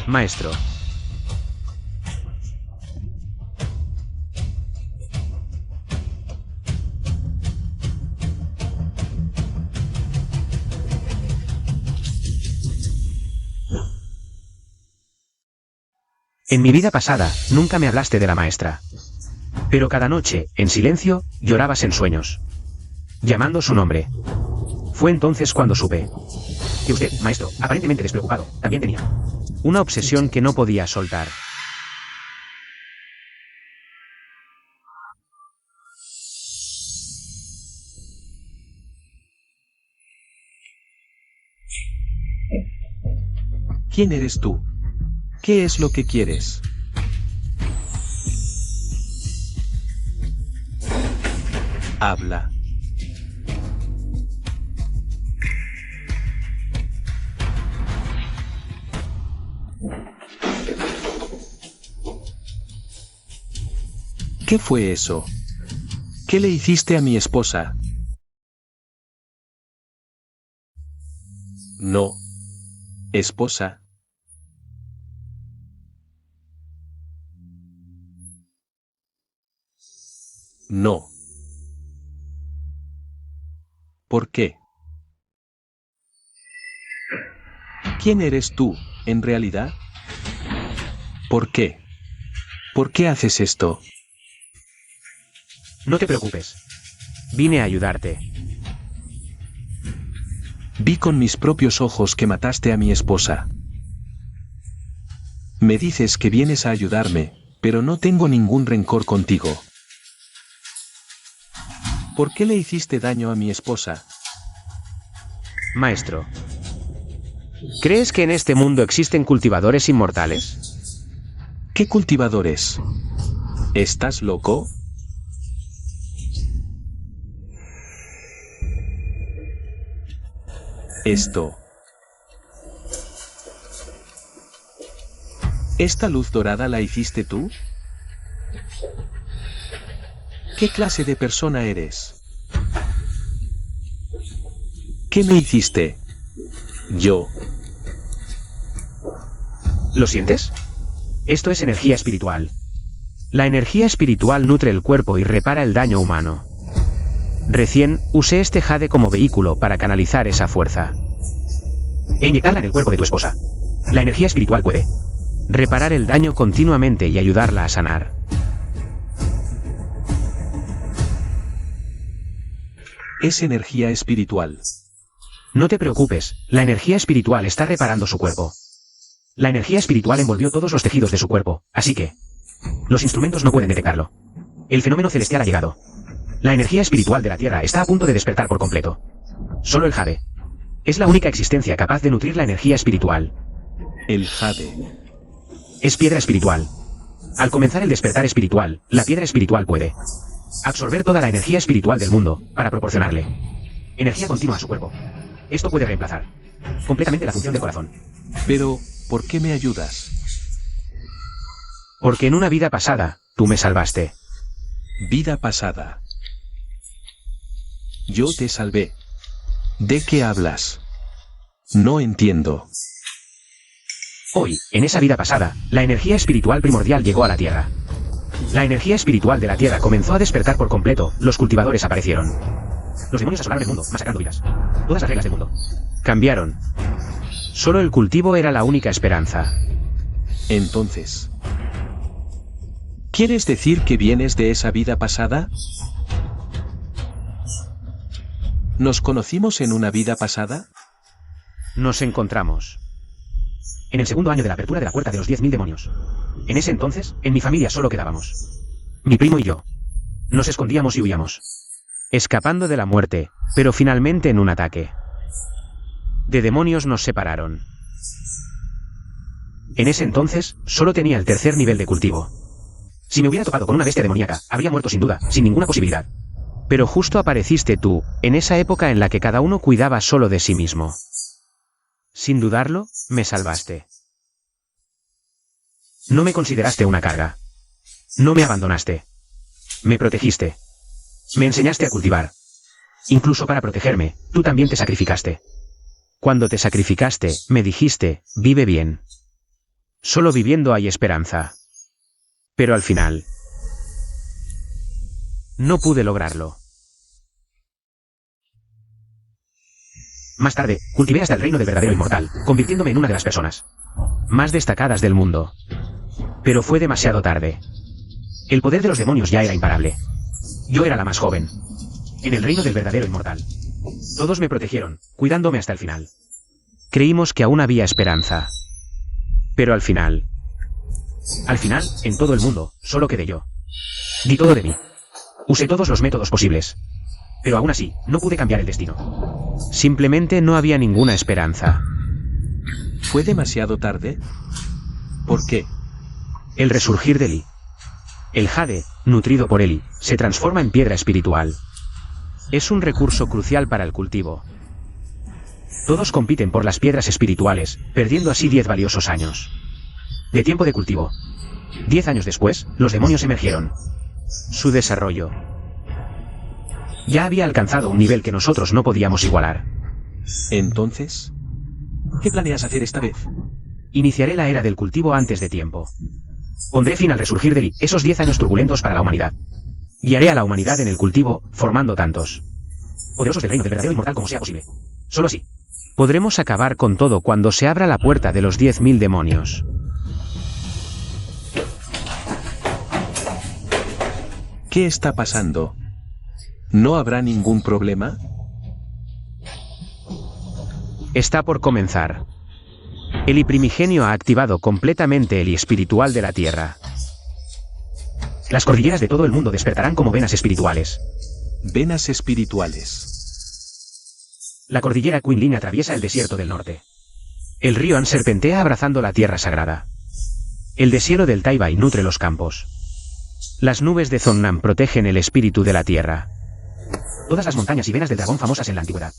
Maestro. En mi vida pasada, nunca me hablaste de la maestra. Pero cada noche, en silencio, llorabas en sueños, llamando su nombre. Fue entonces cuando supe que usted, maestro, aparentemente despreocupado, también tenía una obsesión que no podía soltar. ¿Quién eres tú? ¿Qué es lo que quieres? Habla. ¿Qué fue eso? ¿Qué le hiciste a mi esposa? No. Esposa. No. ¿Por qué? ¿Quién eres tú, en realidad? ¿Por qué? ¿Por qué haces esto? No te preocupes. Vine a ayudarte. Vi con mis propios ojos que mataste a mi esposa. Me dices que vienes a ayudarme, pero no tengo ningún rencor contigo. ¿Por qué le hiciste daño a mi esposa? Maestro. ¿Crees que en este mundo existen cultivadores inmortales? ¿Qué cultivadores? ¿Estás loco? ¿Esta luz dorada la hiciste tú? ¿Qué clase de persona eres? ¿Qué me hiciste? Yo. ¿Lo sientes? Esto es energía espiritual. La energía espiritual nutre el cuerpo y repara el daño humano. Recién usé este jade como vehículo para canalizar esa fuerza e inyectarla en el cuerpo de tu esposa. La energía espiritual puede reparar el daño continuamente y ayudarla a sanar. Es energía espiritual. No te preocupes, la energía espiritual está reparando su cuerpo. La energía espiritual envolvió todos los tejidos de su cuerpo, así que los instrumentos no pueden detectarlo. El fenómeno celestial ha llegado. La energía espiritual de la Tierra está a punto de despertar por completo. Solo el jade es la única existencia capaz de nutrir la energía espiritual. El jade es piedra espiritual. Al comenzar el despertar espiritual, la piedra espiritual puede absorber toda la energía espiritual del mundo para proporcionarle energía continua a su cuerpo. Esto puede reemplazar completamente la función del corazón. Pero, ¿por qué me ayudas? Porque en una vida pasada, tú me salvaste. Vida pasada. Yo te salvé. ¿De qué hablas? No entiendo. Hoy, en esa vida pasada, la energía espiritual primordial llegó a la Tierra. La energía espiritual de la Tierra comenzó a despertar por completo, los cultivadores aparecieron. Los demonios asolaron el mundo, masacrando vidas. Todas las reglas del mundo cambiaron. Solo el cultivo era la única esperanza. Entonces, ¿quieres decir que vienes de esa vida pasada? ¿Nos conocimos en una vida pasada? Nos encontramos en el segundo año de la apertura de la puerta de los 10.000 demonios. En ese entonces, en mi familia solo quedábamos mi primo y yo. Nos escondíamos y huíamos, escapando de la muerte, pero finalmente en un ataque de demonios nos separaron. En ese entonces, solo tenía el tercer nivel de cultivo. Si me hubiera topado con una bestia demoníaca, habría muerto sin duda, sin ninguna posibilidad. Pero justo apareciste tú, en esa época en la que cada uno cuidaba solo de sí mismo. Sin dudarlo, me salvaste. No me consideraste una carga. No me abandonaste. Me protegiste. Me enseñaste a cultivar. Incluso para protegerme, tú también te sacrificaste. Cuando te sacrificaste, me dijiste, vive bien. Solo viviendo hay esperanza. Pero al final, no pude lograrlo. Más tarde, cultivé hasta el reino del verdadero inmortal, convirtiéndome en una de las personas más destacadas del mundo. Pero fue demasiado tarde. El poder de los demonios ya era imparable. Yo era la más joven. En el reino del verdadero inmortal. Todos me protegieron, cuidándome hasta el final. Creímos que aún había esperanza. Pero al final, en todo el mundo, solo quedé yo. Di todo de mí. Usé todos los métodos posibles. Pero aún así, no pude cambiar el destino. Simplemente no había ninguna esperanza. ¿Fue demasiado tarde? ¿Por qué? El resurgir de Li. El jade, nutrido por Eli, se transforma en piedra espiritual. Es un recurso crucial para el cultivo. Todos compiten por las piedras espirituales, perdiendo así 10 valiosos años de tiempo de cultivo. 10 años después, los demonios emergieron. Su desarrollo ya había alcanzado un nivel que nosotros no podíamos igualar. Entonces, ¿qué planeas hacer esta vez? Iniciaré la era del cultivo antes de tiempo. Pondré fin al resurgir de Li, esos 10 años turbulentos para la humanidad. Guiaré a la humanidad en el cultivo, formando tantos poderosos del reino del verdadero inmortal como sea posible. Solo así podremos acabar con todo cuando se abra la puerta de los 10.000 demonios. ¿Qué está pasando? ¿No habrá ningún problema? Está por comenzar. El I-Primigenio ha activado completamente el I-Espiritual de la Tierra. Las cordilleras de todo el mundo despertarán como venas espirituales. Venas espirituales. La cordillera Quinlin atraviesa el desierto del norte. El río An serpentea abrazando la tierra sagrada. El deshielo del Taibai nutre los campos. Las nubes de Zonnam protegen el espíritu de la tierra. Todas las montañas y venas del dragón famosas en la antigüedad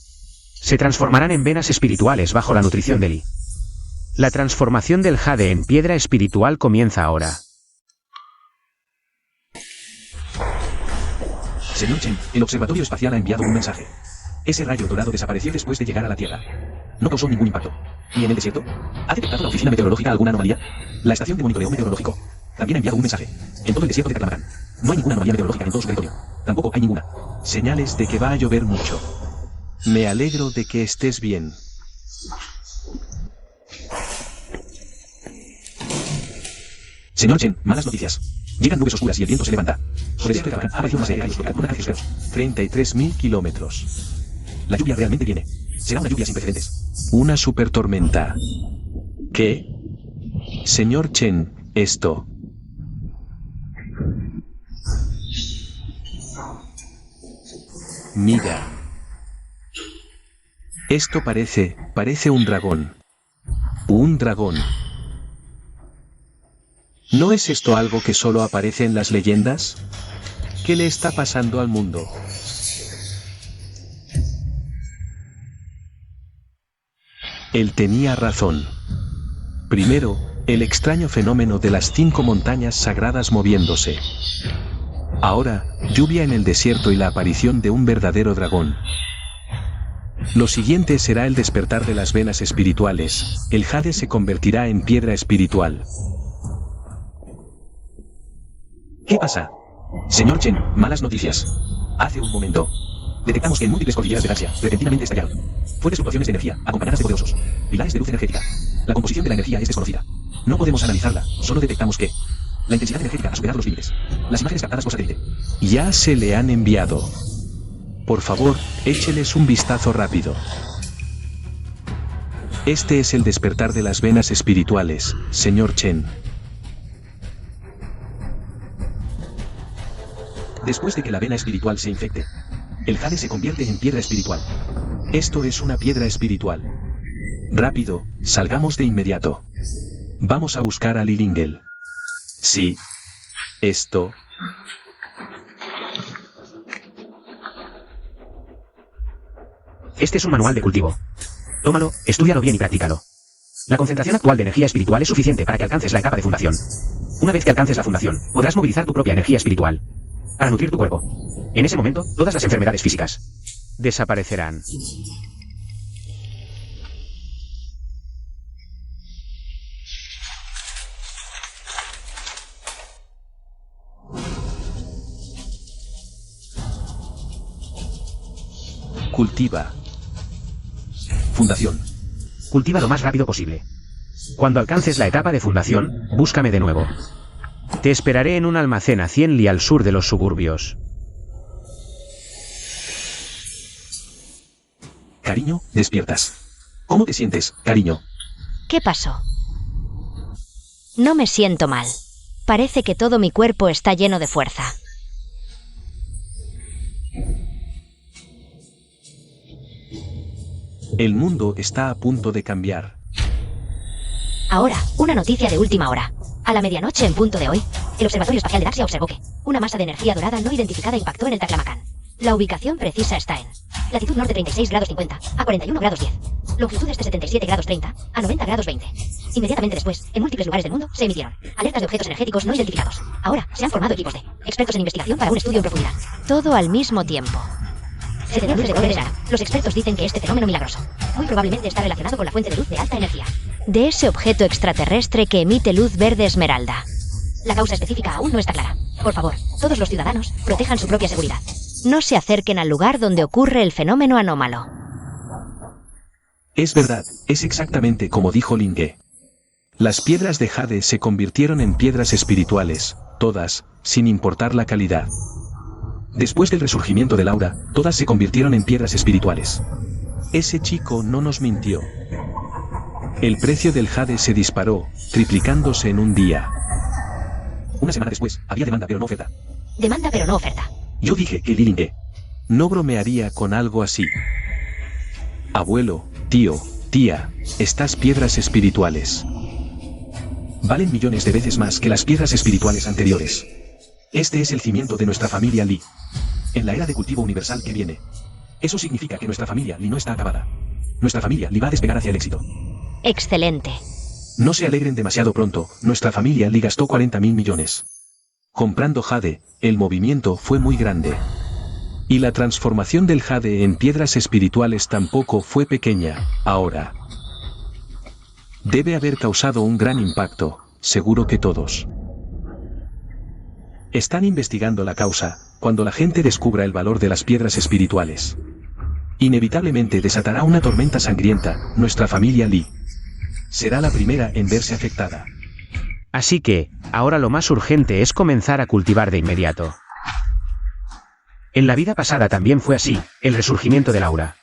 se transformarán en venas espirituales bajo la nutrición de Li. La transformación del jade en piedra espiritual comienza ahora. Señor Chen, el observatorio espacial ha enviado un mensaje. Ese rayo dorado desapareció después de llegar a la Tierra. No causó ningún impacto. ¿Y en el desierto? ¿Ha detectado la oficina meteorológica alguna anomalía? La estación de monitoreo meteorológico también ha enviado un mensaje. En todo el desierto te reclamarán. No hay ninguna anomalía meteorológica en todo su territorio. Tampoco hay ninguna señales de que va a llover mucho. Me alegro de que estés bien. Señor Chen, malas noticias. Llegan nubes oscuras y el viento se levanta. Por el desierto de Tamarán ha aparecido una serie de rayos con una cantidad de 33.000 kilómetros. La lluvia realmente viene. Será una lluvia sin precedentes. Una super tormenta. ¿Qué? Señor Chen, esto. Mira. Esto parece un dragón. Un dragón. ¿No es esto algo que solo aparece en las leyendas? ¿Qué le está pasando al mundo? Él tenía razón. Primero, el extraño fenómeno de las 5 montañas sagradas moviéndose. Ahora, lluvia en el desierto y la aparición de un verdadero dragón. Lo siguiente será el despertar de las venas espirituales. El jade se convertirá en piedra espiritual. ¿Qué pasa? Señor Chen, malas noticias. Hace un momento detectamos que en múltiples cordilleras de Asia repentinamente estallaron fuertes fluctuaciones de energía, acompañadas de poderosos pilares de luz energética. La composición de la energía es desconocida. No podemos analizarla, solo detectamos que la intensidad energética ha superado los límites. Las imágenes captadas por satélite ya se le han enviado. Por favor, écheles un vistazo rápido. Este es el despertar de las venas espirituales, señor Chen. Después de que la vena espiritual se infecte, el jade se convierte en piedra espiritual. Esto es una piedra espiritual. Rápido, salgamos de inmediato. Vamos a buscar a Lilingel. Sí. Esto. Este es un manual de cultivo. Tómalo, estúdialo bien y practícalo. La concentración actual de energía espiritual es suficiente para que alcances la etapa de fundación. Una vez que alcances la fundación, podrás movilizar tu propia energía espiritual para nutrir tu cuerpo. En ese momento, todas las enfermedades físicas desaparecerán. Cultiva. Fundación. Cultiva lo más rápido posible. Cuando alcances la etapa de fundación, búscame de nuevo. Te esperaré en un almacén a 100 li al sur de los suburbios. Cariño, despiertas. ¿Cómo te sientes, cariño? ¿Qué pasó? No me siento mal. Parece que todo mi cuerpo está lleno de fuerza. El mundo está a punto de cambiar. Ahora, una noticia de última hora. A la medianoche en punto de hoy, el Observatorio Espacial de Daxia observó que una masa de energía dorada no identificada impactó en el Taklamakan. La ubicación precisa está en latitud norte 36 grados 50 a 41 grados 10, longitudes de 77 grados 30 a 90 grados 20. Inmediatamente después, en múltiples lugares del mundo, se emitieron alertas de objetos energéticos no identificados. Ahora, se han formado equipos de expertos en investigación para un estudio en profundidad. Todo al mismo tiempo. Se te da luz de color esmeralda. Los expertos dicen que este fenómeno milagroso muy probablemente está relacionado con la fuente de luz de alta energía. De ese objeto extraterrestre que emite luz verde esmeralda. La causa específica aún no está clara. Por favor, todos los ciudadanos protejan su propia seguridad. No se acerquen al lugar donde ocurre el fenómeno anómalo. Es verdad, es exactamente como dijo Linge. Las piedras de jade se convirtieron en piedras espirituales, todas, sin importar la calidad. Después del resurgimiento del aura, todas se convirtieron en piedras espirituales. Ese chico no nos mintió. El precio del jade se disparó, triplicándose en un día. Una semana después, había demanda pero no oferta. Demanda pero no oferta. Yo dije que Lilinge no bromearía con algo así. Abuelo, tío, tía, estas piedras espirituales valen millones de veces más que las piedras espirituales anteriores. Este es el cimiento de nuestra familia Li. En la era de cultivo universal que viene. Eso significa que nuestra familia Li no está acabada. Nuestra familia Li va a despegar hacia el éxito. Excelente. No se alegren demasiado pronto, nuestra familia Li gastó 40.000 millones. Comprando jade, el movimiento fue muy grande. Y la transformación del jade en piedras espirituales tampoco fue pequeña, ahora. Debe haber causado un gran impacto, seguro que todos. Están investigando la causa, cuando la gente descubra el valor de las piedras espirituales. Inevitablemente desatará una tormenta sangrienta, nuestra familia Li será la primera en verse afectada. Así que, ahora lo más urgente es comenzar a cultivar de inmediato. En la vida pasada también fue así, el resurgimiento del aura.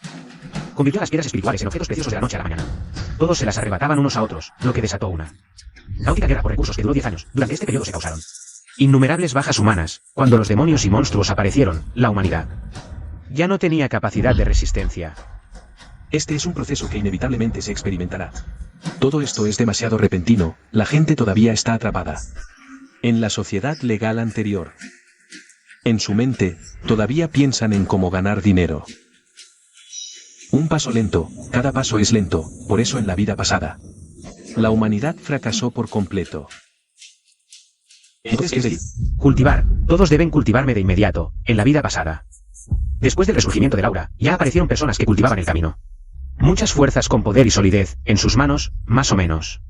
Convirtió las piedras espirituales en objetos preciosos de la noche a la mañana. Todos se las arrebataban unos a otros, lo que desató una caótica guerra por recursos que duró 10 años. Durante este periodo se causaron Innumerables bajas humanas. Cuando los demonios y monstruos aparecieron, la humanidad ya no tenía capacidad de resistencia. Este es un proceso que inevitablemente se experimentará. Todo esto es demasiado repentino, la gente todavía está atrapada en la sociedad legal anterior. En su mente, todavía piensan en cómo ganar dinero. Un paso lento, cada paso es lento, por eso en la vida pasada, la humanidad fracasó por completo. Entonces, ¿qué es decir? Cultivar. Todos deben cultivarme de inmediato, en la vida pasada. Después del resurgimiento del aura, ya aparecieron personas que cultivaban el camino. Muchas fuerzas con poder y solidez, en sus manos, más o menos.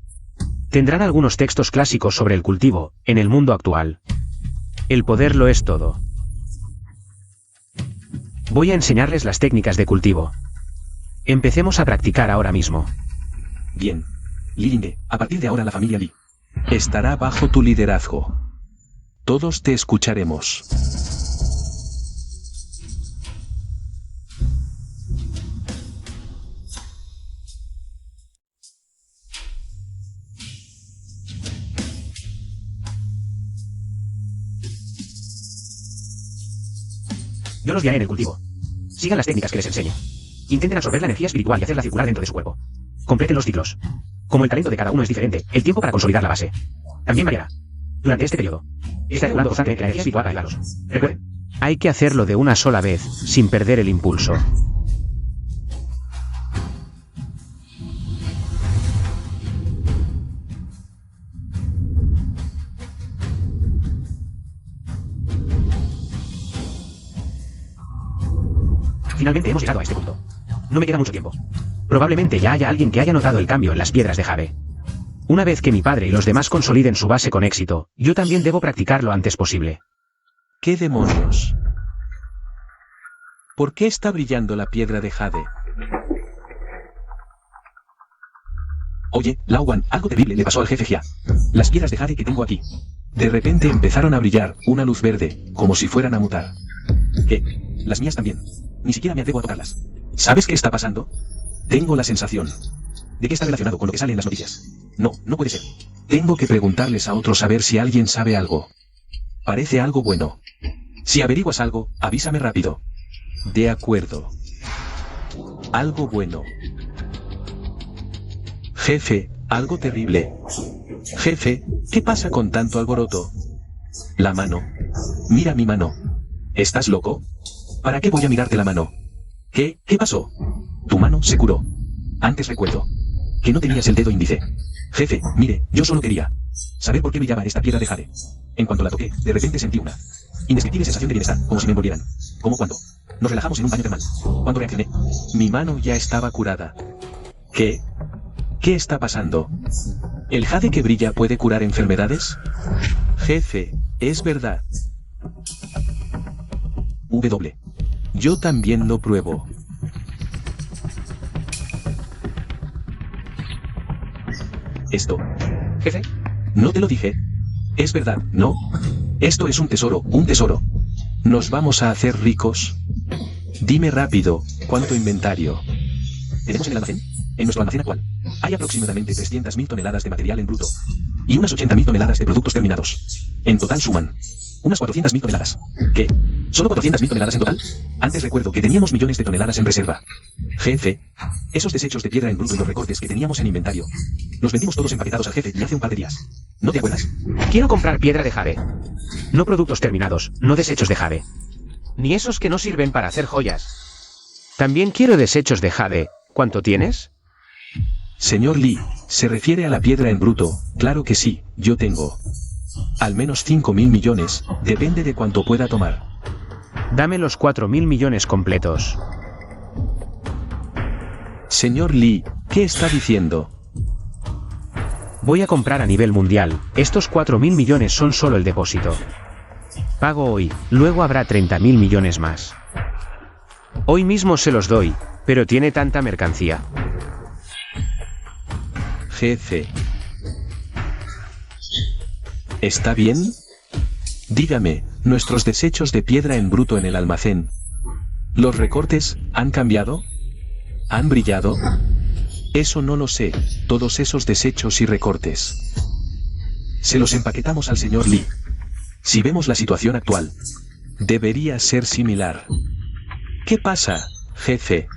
Tendrán algunos textos clásicos sobre el cultivo, en el mundo actual. El poder lo es todo. Voy a enseñarles las técnicas de cultivo. Empecemos a practicar ahora mismo. Bien. Lilinge, a partir de ahora la familia Li estará bajo tu liderazgo. Todos te escucharemos. Yo los guiaré en el cultivo. Sigan las técnicas que les enseño. Intenten absorber la energía espiritual y hacerla circular dentro de su cuerpo. Completen los ciclos. Como el talento de cada uno es diferente, el tiempo para consolidar la base también variará. Durante este periodo, está regulando constantemente la energía espiritual para ayudarlos. Recuerden, Hay que hacerlo de una sola vez, sin perder el impulso. finalmente hemos llegado a este punto. No me queda mucho tiempo. Probablemente ya haya alguien que haya notado el cambio en las piedras de jade. Una vez que mi padre y los demás consoliden su base con éxito, yo también debo practicar lo antes posible. ¿Qué demonios? ¿Por qué está brillando la piedra de jade? Oye, Lauan, algo terrible le pasó al jefe Jia. Las piedras de jade que tengo aquí. De repente empezaron a brillar, una luz verde, como si fueran a mutar. ¿Qué? Las mías también. Ni siquiera me atrevo a tocarlas. ¿Sabes qué está pasando? Tengo la sensación de que está relacionado con lo que sale en las noticias. No, no puede ser. Tengo que preguntarles a otros a ver si alguien sabe algo. Parece algo bueno. Si averiguas algo, avísame rápido. De acuerdo. Algo bueno. Jefe, algo terrible. Jefe, ¿qué pasa con tanto alboroto? La mano. Mira mi mano. ¿Estás loco? ¿Para qué voy a mirarte la mano? ¿Qué pasó? Tu mano se curó. Antes recuerdo que no tenías el dedo índice. Jefe, mire, yo solo quería saber por qué brillaba esta piedra de jade. En cuanto la toqué, de repente sentí una indescriptible sensación de bienestar, como si me envolvieran. Como cuando nos relajamos en un baño termal. Cuando reaccioné, mi mano ya estaba curada. ¿Qué? ¿Qué está pasando? ¿El jade que brilla puede curar enfermedades? Jefe, es verdad. W. Yo también lo pruebo. Esto. Jefe, ¿No te lo dije? Es verdad, ¿no? Esto es un tesoro, un tesoro. ¿Nos vamos a hacer ricos? Dime rápido, ¿cuánto inventario tenemos en el almacén? En nuestro almacén actual hay aproximadamente 300.000 toneladas de material en bruto y unas 80.000 toneladas de productos terminados. En total suman unas 400.000 toneladas. ¿Qué? ¿Solo 400.000 toneladas en total? Antes recuerdo que teníamos millones de toneladas en reserva. Jefe, esos desechos de piedra en bruto y los recortes que teníamos en inventario, los vendimos todos empaquetados al jefe y hace un par de días. ¿No te acuerdas? Quiero comprar piedra de jade. No productos terminados, no desechos de jade. Ni esos que no sirven para hacer joyas. También quiero desechos de jade. ¿Cuánto tienes? Señor Lee, ¿se refiere a la piedra en bruto? Claro que sí, yo tengo al menos 5.000 millones, depende de cuánto pueda tomar. Dame los 4.000 millones completos. Señor Lee, ¿qué está diciendo? Voy a comprar a nivel mundial. Estos 4.000 millones son solo el depósito. Pago hoy, luego habrá 30.000 millones más. Hoy mismo se los doy, pero tiene tanta mercancía. Jefe. ¿Está bien? Dígame, nuestros desechos de piedra en bruto en el almacén. ¿Los recortes han cambiado? ¿Han brillado? Eso no lo sé, todos esos desechos y recortes. Se los empaquetamos al señor Lee. Si vemos la situación actual, debería ser similar. ¿Qué pasa, jefe?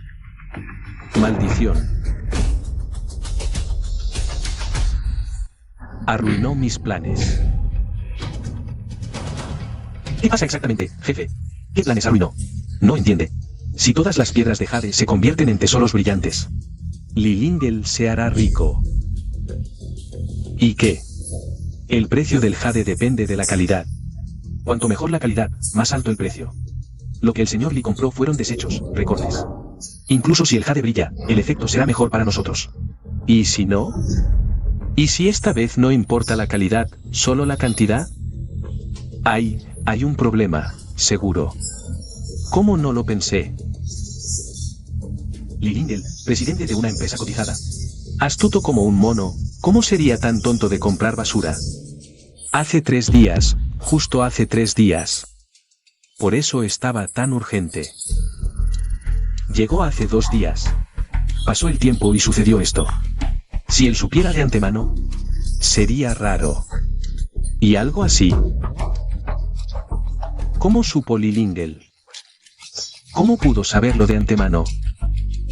Maldición. Arruinó mis planes. ¿Qué pasa exactamente, jefe? ¿Qué planes arruinó? No entiende. Si todas las piedras de jade se convierten en tesoros brillantes, Lilingel se hará rico. ¿Y qué? El precio del jade depende de la calidad. Cuanto mejor la calidad, más alto el precio. Lo que el señor Lee compró fueron desechos, recortes. Incluso si el jade brilla, el efecto será mejor para nosotros. ¿Y si no? ¿Y si esta vez no importa la calidad, solo la cantidad? Hay un problema, seguro. ¿Cómo no lo pensé? Lilingel, presidente de una empresa cotizada. Astuto como un mono, ¿cómo sería tan tonto de comprar basura? Hace 3 días, justo hace 3 días. Por eso estaba tan urgente. Llegó hace 2 días. Pasó el tiempo y sucedió esto. Si él supiera de antemano, sería raro. Y algo así. ¿Cómo supo Lilingel? ¿Cómo pudo saberlo de antemano?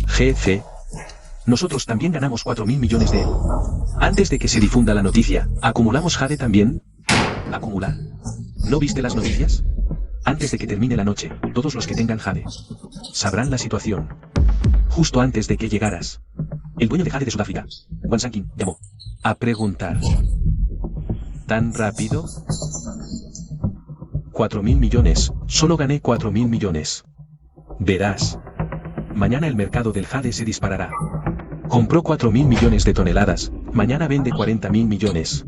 Jefe, Nosotros también ganamos 4.000 millones de él. Antes de que se difunda la noticia, ¿acumulamos jade también? ¿Acumular? ¿No viste las noticias? Antes de que termine la noche, todos los que tengan jade sabrán la situación. Justo antes de que llegaras, el dueño de jade de Sudáfrica, Wan Sankin, llamó a preguntar. ¿Tan rápido? 4.000 millones, solo gané 4.000 millones. Verás. Mañana el mercado del jade se disparará. Compró 4.000 millones de toneladas, mañana vende 40.000 millones.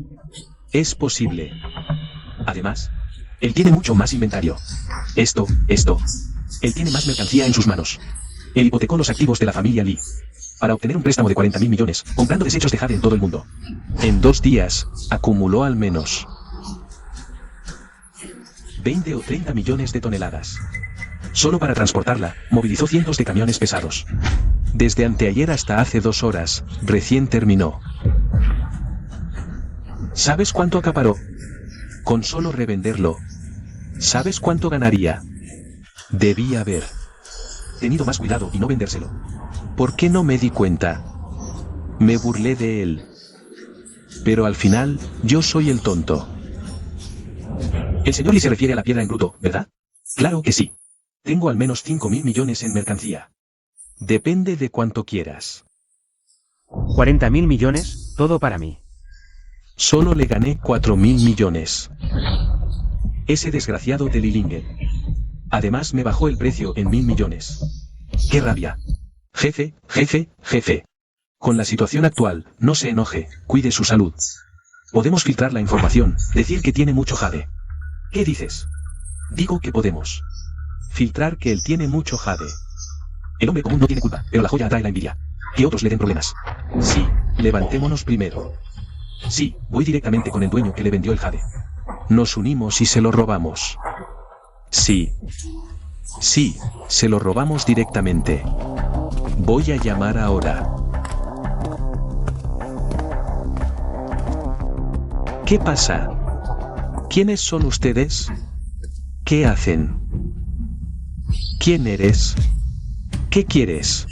Es posible. Además, él tiene mucho más inventario. Esto. Él tiene más mercancía en sus manos. Él hipotecó los activos de la familia Lee para obtener un préstamo de 40.000 millones, comprando desechos de jade en todo el mundo. En 2 días, acumuló al menos 20 o 30 millones de toneladas. Solo para transportarla, movilizó cientos de camiones pesados. Desde anteayer hasta hace 2 horas, recién terminó. ¿Sabes cuánto acaparó? Con solo revenderlo. ¿Sabes cuánto ganaría? Debía haber tenido más cuidado y no vendérselo. ¿Por qué no me di cuenta? Me burlé de él. Pero al final, yo soy el tonto. El señor Lee se refiere a la piedra en bruto, ¿verdad? Claro que sí. Tengo al menos 5.000 millones en mercancía. Depende de cuánto quieras. 40.000 millones, todo para mí. Solo le gané 4.000 millones. Ese desgraciado de Lilingen. Además me bajó el precio en 1.000 millones. ¡Qué rabia! Jefe. Con la situación actual, no se enoje, cuide su salud. Podemos filtrar la información, decir que tiene mucho jade. ¿Qué dices? Digo que podemos filtrar que él tiene mucho jade. El hombre común no tiene culpa, pero la joya atrae la envidia. Que otros le den problemas. Sí, levantémonos primero. Sí, voy directamente con el dueño que le vendió el jade. Nos unimos y se lo robamos. Sí, se lo robamos directamente. Voy a llamar ahora. ¿Qué pasa? ¿Quiénes son ustedes? ¿Qué hacen? ¿Quién eres? ¿Qué quieres?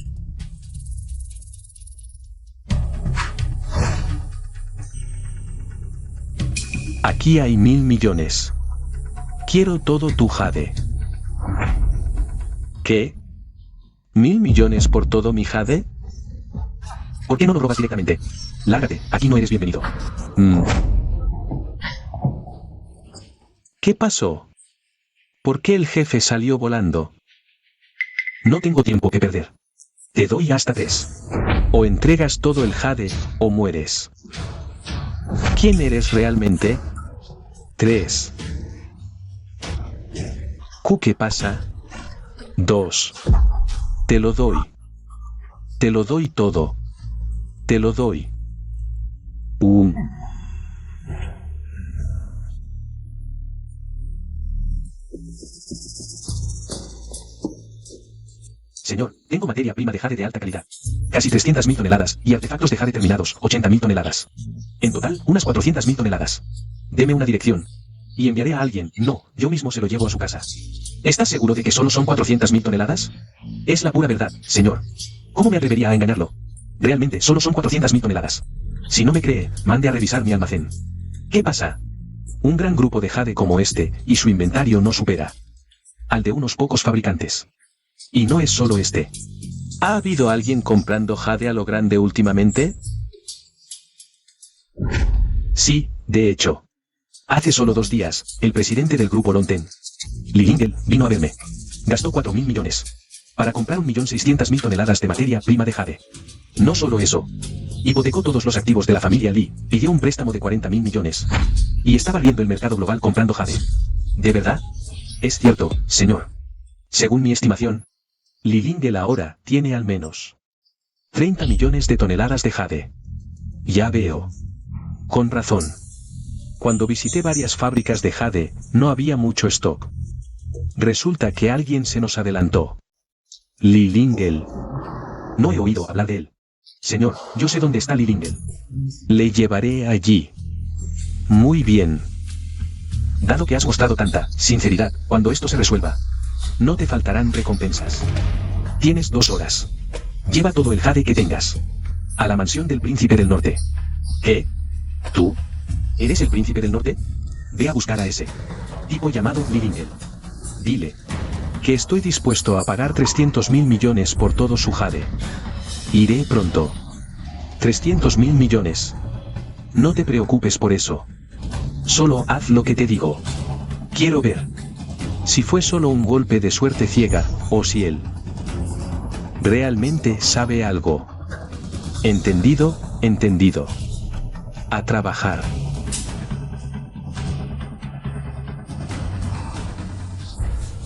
Aquí hay 1.000 millones. Quiero todo tu jade. ¿Qué? ¿1.000 millones por todo mi jade? ¿Por qué no lo robas directamente? Lárgate, aquí no eres bienvenido. ¿Qué pasó? ¿Por qué el jefe salió volando? No tengo tiempo que perder. Te doy hasta 3. O entregas todo el jade, o mueres. ¿Quién eres realmente? 3. ¿Qué pasa? 2. Te lo doy. Te lo doy todo. Te lo doy. 1. Señor, tengo materia prima de jade de alta calidad. Casi 300.000 toneladas, y artefactos de jade terminados, 80.000 toneladas. En total, unas 400.000 toneladas. Deme una dirección. Y enviaré a alguien. No, yo mismo se lo llevo a su casa. ¿Estás seguro de que solo son 400.000 toneladas? Es la pura verdad, señor. ¿Cómo me atrevería a engañarlo? Realmente, solo son 400.000 toneladas. Si no me cree, mande a revisar mi almacén. ¿Qué pasa? Un gran grupo de jade como este, y su inventario no supera al de unos pocos fabricantes. Y no es solo este. ¿Ha habido alguien comprando jade a lo grande últimamente? Sí, de hecho. Hace solo 2 días, el presidente del grupo Lonten, Lilingen, vino a verme. Gastó 4.000 millones para comprar 1.600.000 toneladas de materia prima de jade. No solo eso. Hipotecó todos los activos de la familia Lee, pidió un préstamo de 40.000 millones. Y estaba viendo el mercado global comprando jade. ¿De verdad? Es cierto, señor. Según mi estimación, Lilingen ahora tiene al menos 30 millones de toneladas de jade. Ya veo. Con razón. Cuando visité varias fábricas de jade, no había mucho stock. Resulta que alguien se nos adelantó. Lilingen. No he oído hablar de él. Señor, yo sé dónde está Lilingen. Le llevaré allí. Muy bien. Dado que has mostrado tanta sinceridad, cuando esto se resuelva, no te faltarán recompensas. Tienes 2 horas. Lleva todo el jade que tengas. A la mansión del príncipe del norte. ¿Qué? ¿Tú? ¿Eres el príncipe del norte? Ve a buscar a ese tipo llamado Lilingel. Dile que estoy dispuesto a pagar 300.000 millones por todo su jade. Iré pronto. 300.000 millones. No te preocupes por eso. Solo haz lo que te digo. Quiero ver si fue solo un golpe de suerte ciega, o si él realmente sabe algo. ¿Entendido? Entendido. A trabajar.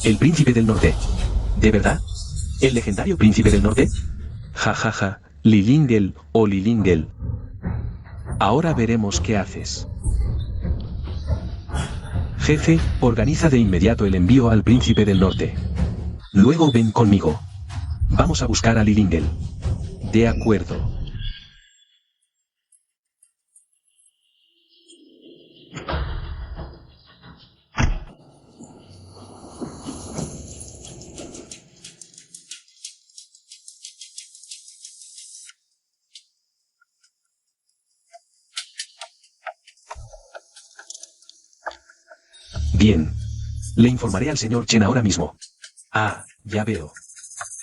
El príncipe del norte. ¿De verdad? ¿El legendario príncipe del norte? Ja ja ja, Lilingel o Lilingel. Ahora veremos qué haces. Jefe, organiza de inmediato el envío al príncipe del norte. Luego ven conmigo. Vamos a buscar a Lilingel. De acuerdo. Bien. Le informaré al señor Chen ahora mismo. Ah, ya veo.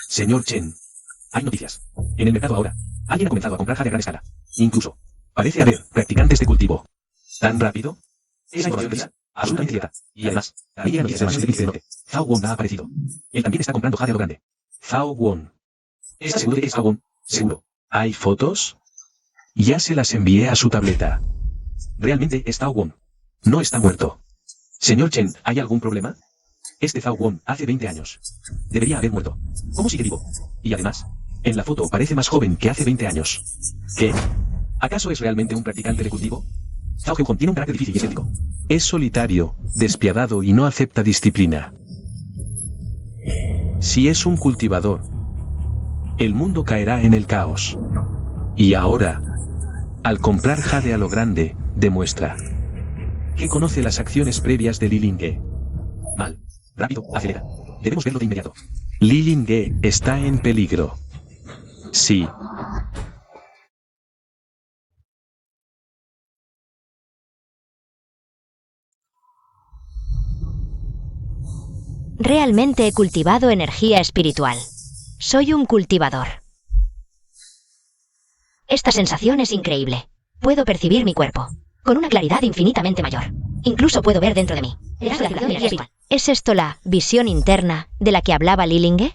Señor Chen. Hay noticias. En el mercado ahora. Alguien ha comenzado a comprar jade a gran escala. Incluso. Parece haber practicantes de cultivo. ¿Tan rápido? Esa información es absolutamente cierta. Y además, ahí llegan noticias de la mansión del príncipe del norte. Zhao Won ha aparecido. Él también está comprando jade a lo grande. Zhao Won. ¿Estás seguro de que es Zhao Won? Seguro. ¿Hay fotos? Ya se las envié a su tableta. Realmente es Zhao Won. No está muerto. Señor Chen, ¿hay algún problema? Este Zhao Won hace 20 años. Debería haber muerto. ¿Cómo sigue vivo? Y además, en la foto parece más joven que hace 20 años. ¿Qué? ¿Acaso es realmente un practicante de cultivo? Zhao Heujun tiene un carácter difícil y escéptico. Es solitario, despiadado y no acepta disciplina. Si es un cultivador, el mundo caerá en el caos. Y ahora, al comprar jade a lo grande, demuestra que conoce las acciones previas de Lilingel. Mal. Rápido, acelera. Debemos verlo de inmediato. Lilingel está en peligro. Sí. Realmente he cultivado energía espiritual. Soy un cultivador. Esta sensación es increíble. Puedo percibir mi cuerpo con una claridad infinitamente mayor. Incluso puedo ver dentro de mí. ¿Es esto la visión interna de la que hablaba Lilingel?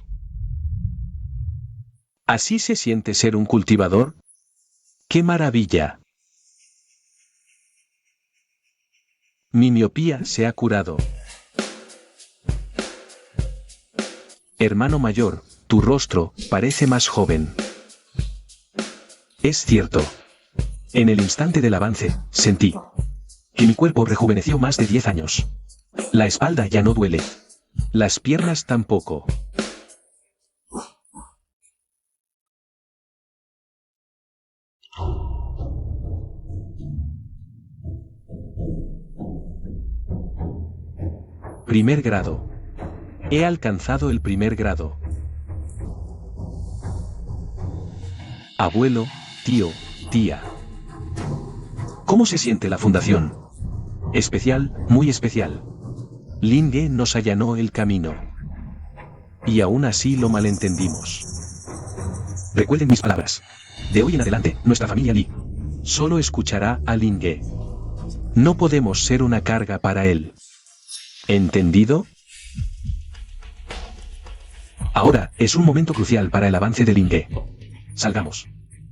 ¿Así se siente ser un cultivador? ¡Qué maravilla! Mi miopía se ha curado. Hermano mayor, tu rostro parece más joven. Es cierto. En el instante del avance, sentí que mi cuerpo rejuveneció más de 10 años. La espalda ya no duele. Las piernas tampoco. Primer grado. He alcanzado el primer grado. Abuelo, tío, tía. ¿Cómo se siente la fundación? Especial, muy especial. Lilingel nos allanó el camino. Y aún así lo malentendimos. Recuerden mis palabras. De hoy en adelante, nuestra familia Li solo escuchará a Lilingel. No podemos ser una carga para él. ¿Entendido? Ahora es un momento crucial para el avance de Lilingel. Salgamos.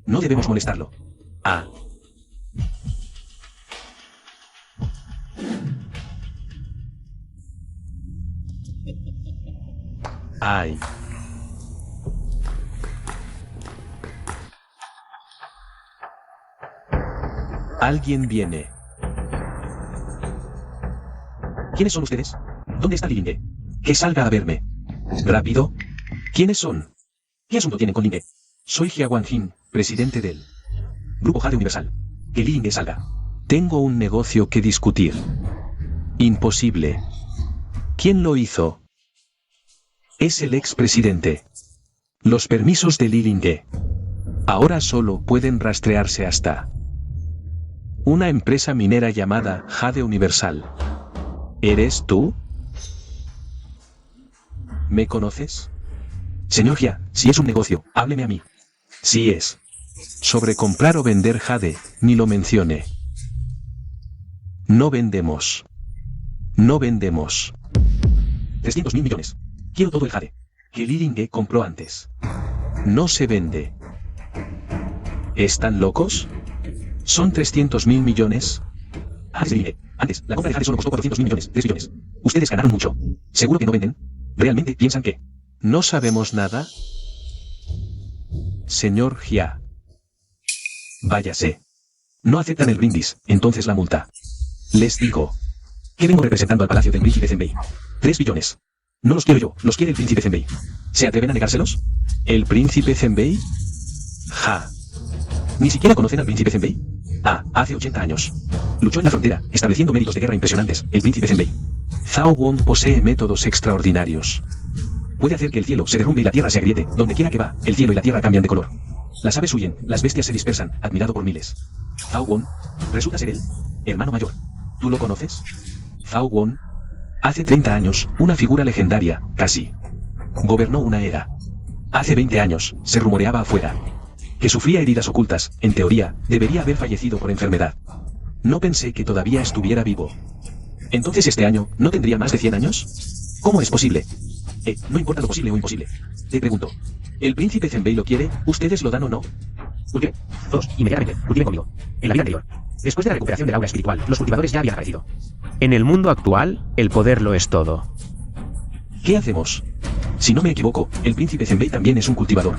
No debemos molestarlo. Ah. Ay. Alguien viene. ¿Quiénes son ustedes? ¿Dónde está Lilingel? Que salga a verme. Rápido. ¿Quiénes son? ¿Qué asunto tienen con Lilingel? Soy Jia Wanjin, presidente del Grupo Jade Universal. Que Lilingel salga. Tengo un negocio que discutir. Imposible. ¿Quién lo hizo? Es el expresidente. Los permisos de Lilingel. Ahora solo pueden rastrearse hasta una empresa minera llamada Jade Universal. ¿Eres tú? ¿Me conoces? Señor Jia, si es un negocio, hábleme a mí. Si es sobre comprar o vender Jade, ni lo mencione. No vendemos. No vendemos. 300.000 millones. Quiero todo el Jade que Li Yinghe compró antes. No se vende. ¿Están locos? ¿Son 300.000 millones? Antes, la compra de Jade solo costó 400.000 millones, 3 billones. Ustedes ganaron mucho. ¿Seguro que no venden? ¿Realmente piensan que no sabemos nada? Señor Jia. Váyase. No aceptan el brindis, entonces la multa. Les digo que vengo representando al palacio del príncipe Zenbei. 3 billones. No los quiero yo, los quiere el príncipe Zenbei. ¿Se atreven a negárselos? ¿El príncipe Zenbei? Ja. ¿Ni siquiera conocen al príncipe Zenbei? Ah, hace 80 años. Luchó en la frontera, estableciendo méritos de guerra impresionantes, el príncipe Zenbei. Zhao Won posee métodos extraordinarios. Puede hacer que el cielo se derrumbe y la tierra se agriete. Donde quiera que va, el cielo y la tierra cambian de color. Las aves huyen, las bestias se dispersan, admirado por miles. Zhao Won, resulta ser el hermano mayor. ¿Tú lo conoces? Zhao Won. Hace 30 años, una figura legendaria, casi. Gobernó una era. Hace 20 años, se rumoreaba afuera que sufría heridas ocultas, en teoría, debería haber fallecido por enfermedad. No pensé que todavía estuviera vivo. Entonces este año, ¿no tendría más de 100 años? ¿Cómo es posible? No importa lo posible o imposible. Te pregunto, ¿el príncipe Zenbei lo quiere? ¿Ustedes lo dan o no? Cultiven. Todos, inmediatamente, cultiven conmigo. En la vida anterior, después de la recuperación del aura espiritual, los cultivadores ya habían aparecido. En el mundo actual, el poder lo es todo. ¿Qué hacemos? Si no me equivoco, el príncipe Zenbei también es un cultivador.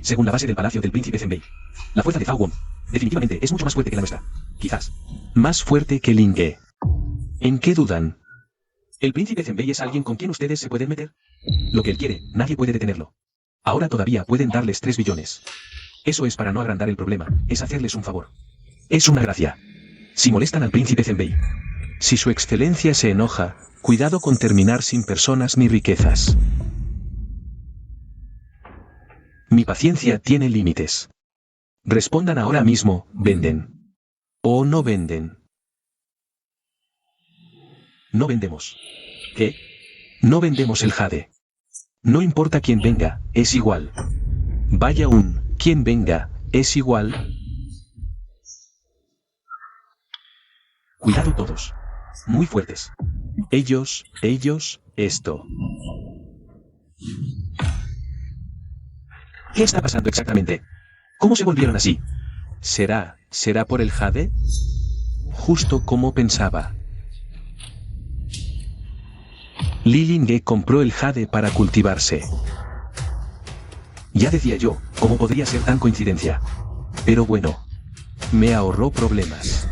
Según la base del palacio del príncipe Zenbei, la fuerza de Zhao Won, definitivamente, es mucho más fuerte que la nuestra. Quizás. Más fuerte que Lin Ge. ¿En qué dudan? ¿El príncipe Zenbei es alguien con quien ustedes se pueden meter? Lo que él quiere, nadie puede detenerlo. Ahora todavía pueden darles 3 billones. Eso es para no agrandar el problema, es hacerles un favor. Es una gracia. Si molestan al príncipe Zenbei. Si su excelencia se enoja, cuidado con terminar sin personas ni riquezas. Mi paciencia tiene límites. Respondan ahora mismo, ¿venden? ¿O no venden? No vendemos. ¿Qué? No vendemos el Jade. No importa quién venga, es igual. Vaya quien venga, es igual. Cuidado todos. Muy fuertes. Ellos, esto. ¿Qué está pasando exactamente? ¿Cómo se volvieron así? ¿Será por el Jade? Justo como pensaba. Li Yinghe compró el Jade para cultivarse. Ya decía yo, ¿cómo podría ser tan coincidencia? Pero bueno, me ahorró problemas.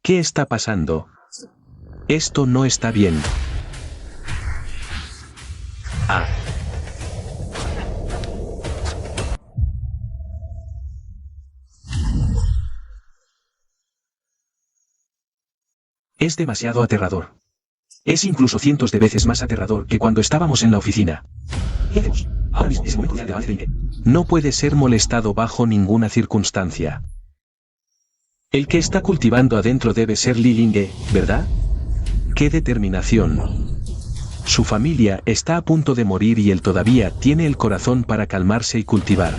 ¿Qué está pasando? Esto no está bien. Ah. Es demasiado aterrador. Es incluso cientos de veces más aterrador que cuando estábamos en la oficina. ¿Qué hacemos? Ahora mismo es el momento de avance de 20. No puede ser molestado bajo ninguna circunstancia. El que está cultivando adentro debe ser Li Yinghe, ¿verdad? ¡Qué determinación! Su familia está a punto de morir y él todavía tiene el corazón para calmarse y cultivar.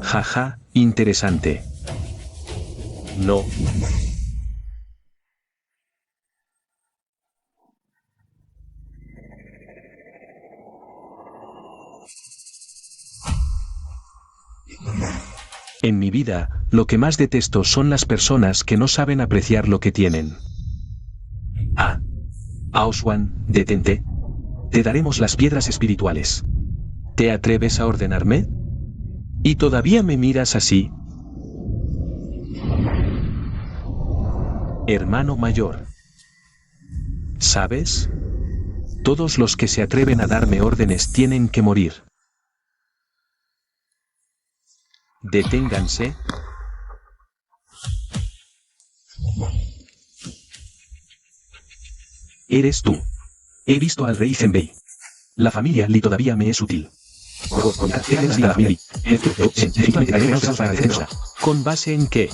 Jaja, interesante. No. En mi vida, lo que más detesto son las personas que no saben apreciar lo que tienen. Ah. Aoswan, detente. Te daremos las piedras espirituales. ¿Te atreves a ordenarme? ¿Y todavía me miras así? Hermano mayor. ¿Sabes? Todos los que se atreven a darme órdenes tienen que morir. Deténganse. Eres tú. He visto al rey Zenbei. La familia Li todavía me es útil. ¿Con base en qué?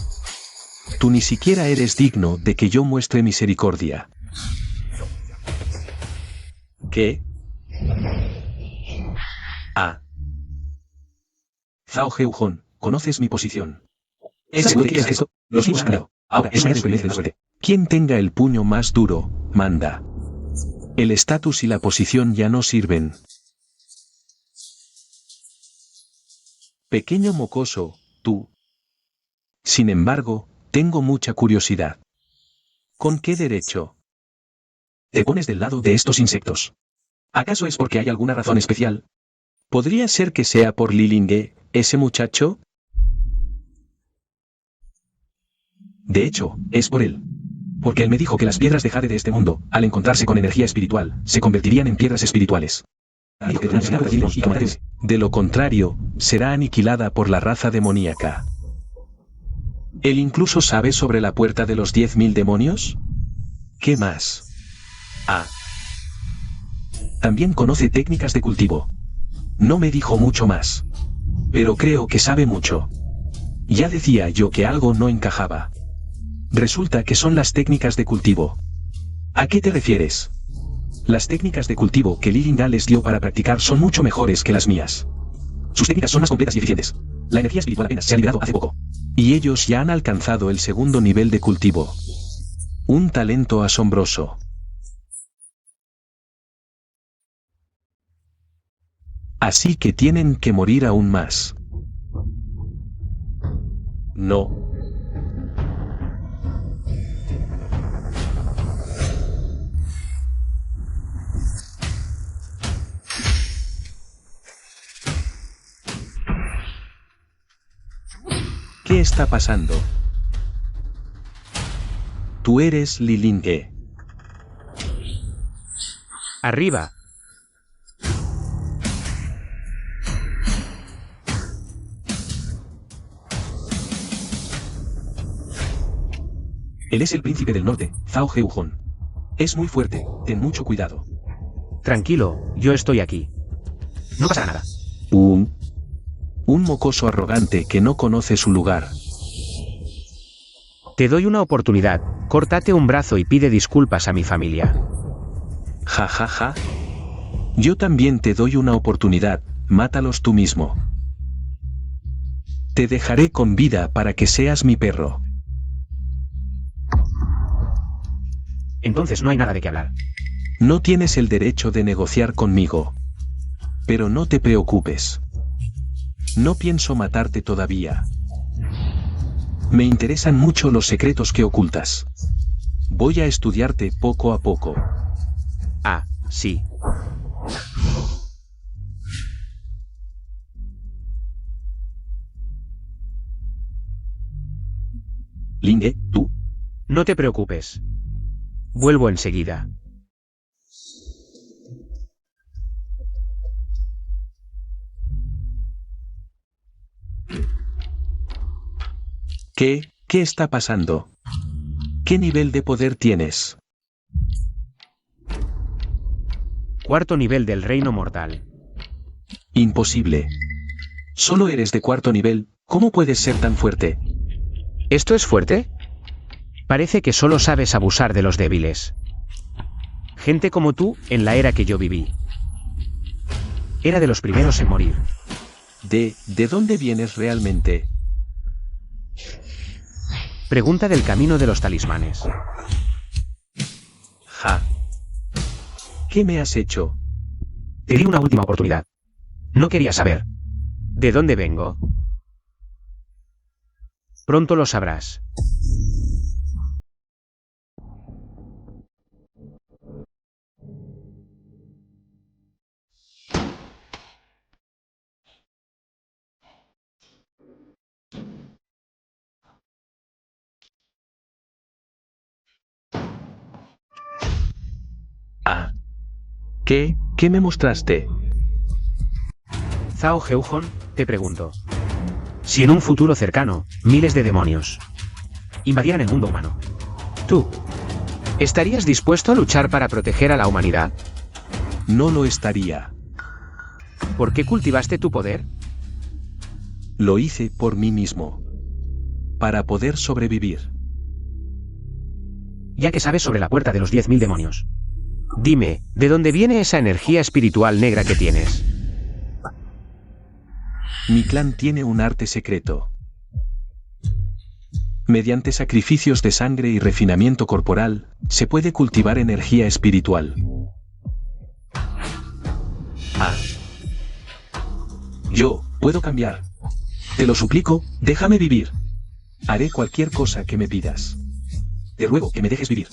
Tú ni siquiera eres digno de que yo muestre misericordia. ¿Qué? Ah. Zhao Heujun, conoces mi posición. ¿Es eso? Los buscaré. Ahora, es una experiencia de suerte. Quien tenga el puño más duro, manda. El estatus y la posición ya no sirven. Pequeño mocoso, tú. Sin embargo, tengo mucha curiosidad. ¿Con qué derecho te pones del lado de estos insectos? ¿Acaso es porque hay alguna razón especial? ¿Podría ser que sea por Li Linge, ese muchacho? De hecho, es por él. Porque él me dijo que las piedras de jade de este mundo, al encontrarse con energía espiritual, se convertirían en piedras espirituales. De lo contrario, será aniquilada por la raza demoníaca. ¿Él incluso sabe sobre la puerta de los 10.000 demonios? ¿Qué más? Ah. También conoce técnicas de cultivo. No me dijo mucho más. Pero creo que sabe mucho. Ya decía yo que algo no encajaba. Resulta que son las técnicas de cultivo. ¿A qué te refieres? Las técnicas de cultivo que Li Linga les dio para practicar son mucho mejores que las mías. Sus técnicas son más completas y eficientes. La energía espiritual apenas se ha liberado hace poco. Y ellos ya han alcanzado el segundo nivel de cultivo. Un talento asombroso. Así que tienen que morir aún más. No. ¿Qué está pasando? Tú eres Li Linge. Arriba. Él es el príncipe del norte, Zhao Heujun. Es muy fuerte, ten mucho cuidado. Tranquilo, yo estoy aquí. No pasará nada. Un mocoso arrogante que no conoce su lugar. Te doy una oportunidad, córtate un brazo y pide disculpas a mi familia. Ja ja ja. Yo también te doy una oportunidad, mátalos tú mismo. Te dejaré con vida para que seas mi perro. Entonces no hay nada de qué hablar. No tienes el derecho de negociar conmigo. Pero no te preocupes. No pienso matarte todavía. Me interesan mucho los secretos que ocultas. Voy a estudiarte poco a poco. Ah, sí. Linge, ¿tú? No te preocupes. Vuelvo enseguida. ¿Qué está pasando? ¿Qué nivel de poder tienes? Cuarto nivel del reino mortal. Imposible. Solo eres de cuarto nivel, ¿cómo puedes ser tan fuerte? ¿Esto es fuerte? Parece que solo sabes abusar de los débiles. Gente como tú, en la era que yo viví. Era de los primeros en morir. ¿De dónde vienes realmente? Pregunta del camino de los talismanes. Ja. ¿Qué me has hecho? Te di una última oportunidad. No quería saber. ¿De dónde vengo? Pronto lo sabrás. Ah. ¿Qué me mostraste? Zhao Heujun, te pregunto. Si en un futuro cercano, miles de demonios invadieran el mundo humano, ¿tú estarías dispuesto a luchar para proteger a la humanidad? no lo estaría. ¿Por qué cultivaste tu poder? Lo hice por mí mismo. Para poder sobrevivir. Ya que sabes sobre la puerta de los 10.000 demonios. Dime, ¿de dónde viene esa energía espiritual negra que tienes? Mi clan tiene un arte secreto. Mediante sacrificios de sangre y refinamiento corporal, se puede cultivar energía espiritual. Yo puedo cambiar. Te lo suplico, déjame vivir. Haré cualquier cosa que me pidas. Te ruego que me dejes vivir.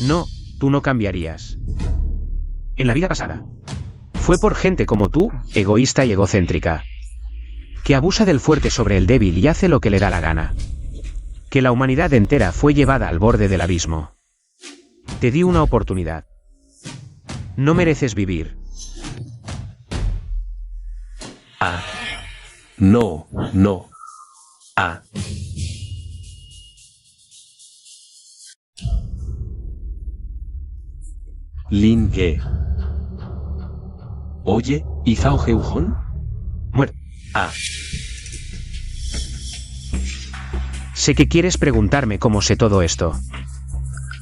No, tú no cambiarías. En la vida pasada. Fue por gente como tú, egoísta y egocéntrica. Que abusa del fuerte sobre el débil y hace lo que le da la gana. Que la humanidad entera fue llevada al borde del abismo. Te di una oportunidad. No mereces vivir. No. Lin Ge. Oye, ¿y Zhao Heuhon? Muerto. Sé que quieres preguntarme cómo sé todo esto.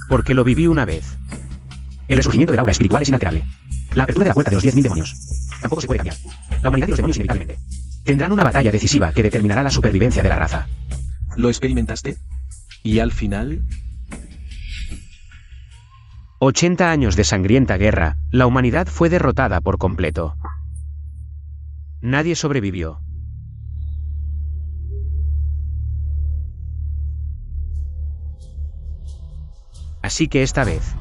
Porque lo viví una vez. El resurgimiento del aura espiritual es inalterable. La apertura de la puerta de los 10.000 demonios. Tampoco se puede cambiar. La humanidad y los demonios inevitablemente tendrán una batalla decisiva que determinará la supervivencia de la raza. ¿Lo experimentaste? ¿Y al final? 80 años de sangrienta guerra, la humanidad fue derrotada por completo. Nadie sobrevivió. Así que esta vez,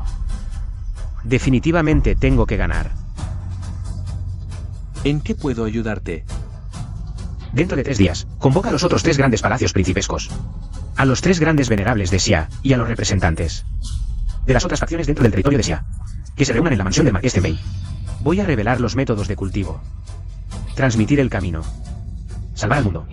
definitivamente tengo que ganar. ¿En qué puedo ayudarte? Dentro de 3 días, convoca a los otros 3 grandes palacios principescos. A los 3 grandes venerables de Xia, y a los representantes de las otras facciones dentro del territorio de Xia, que se reúnan en la mansión del Marqués Zenbei. Voy a revelar los métodos de cultivo. Transmitir el camino. Salvar al mundo.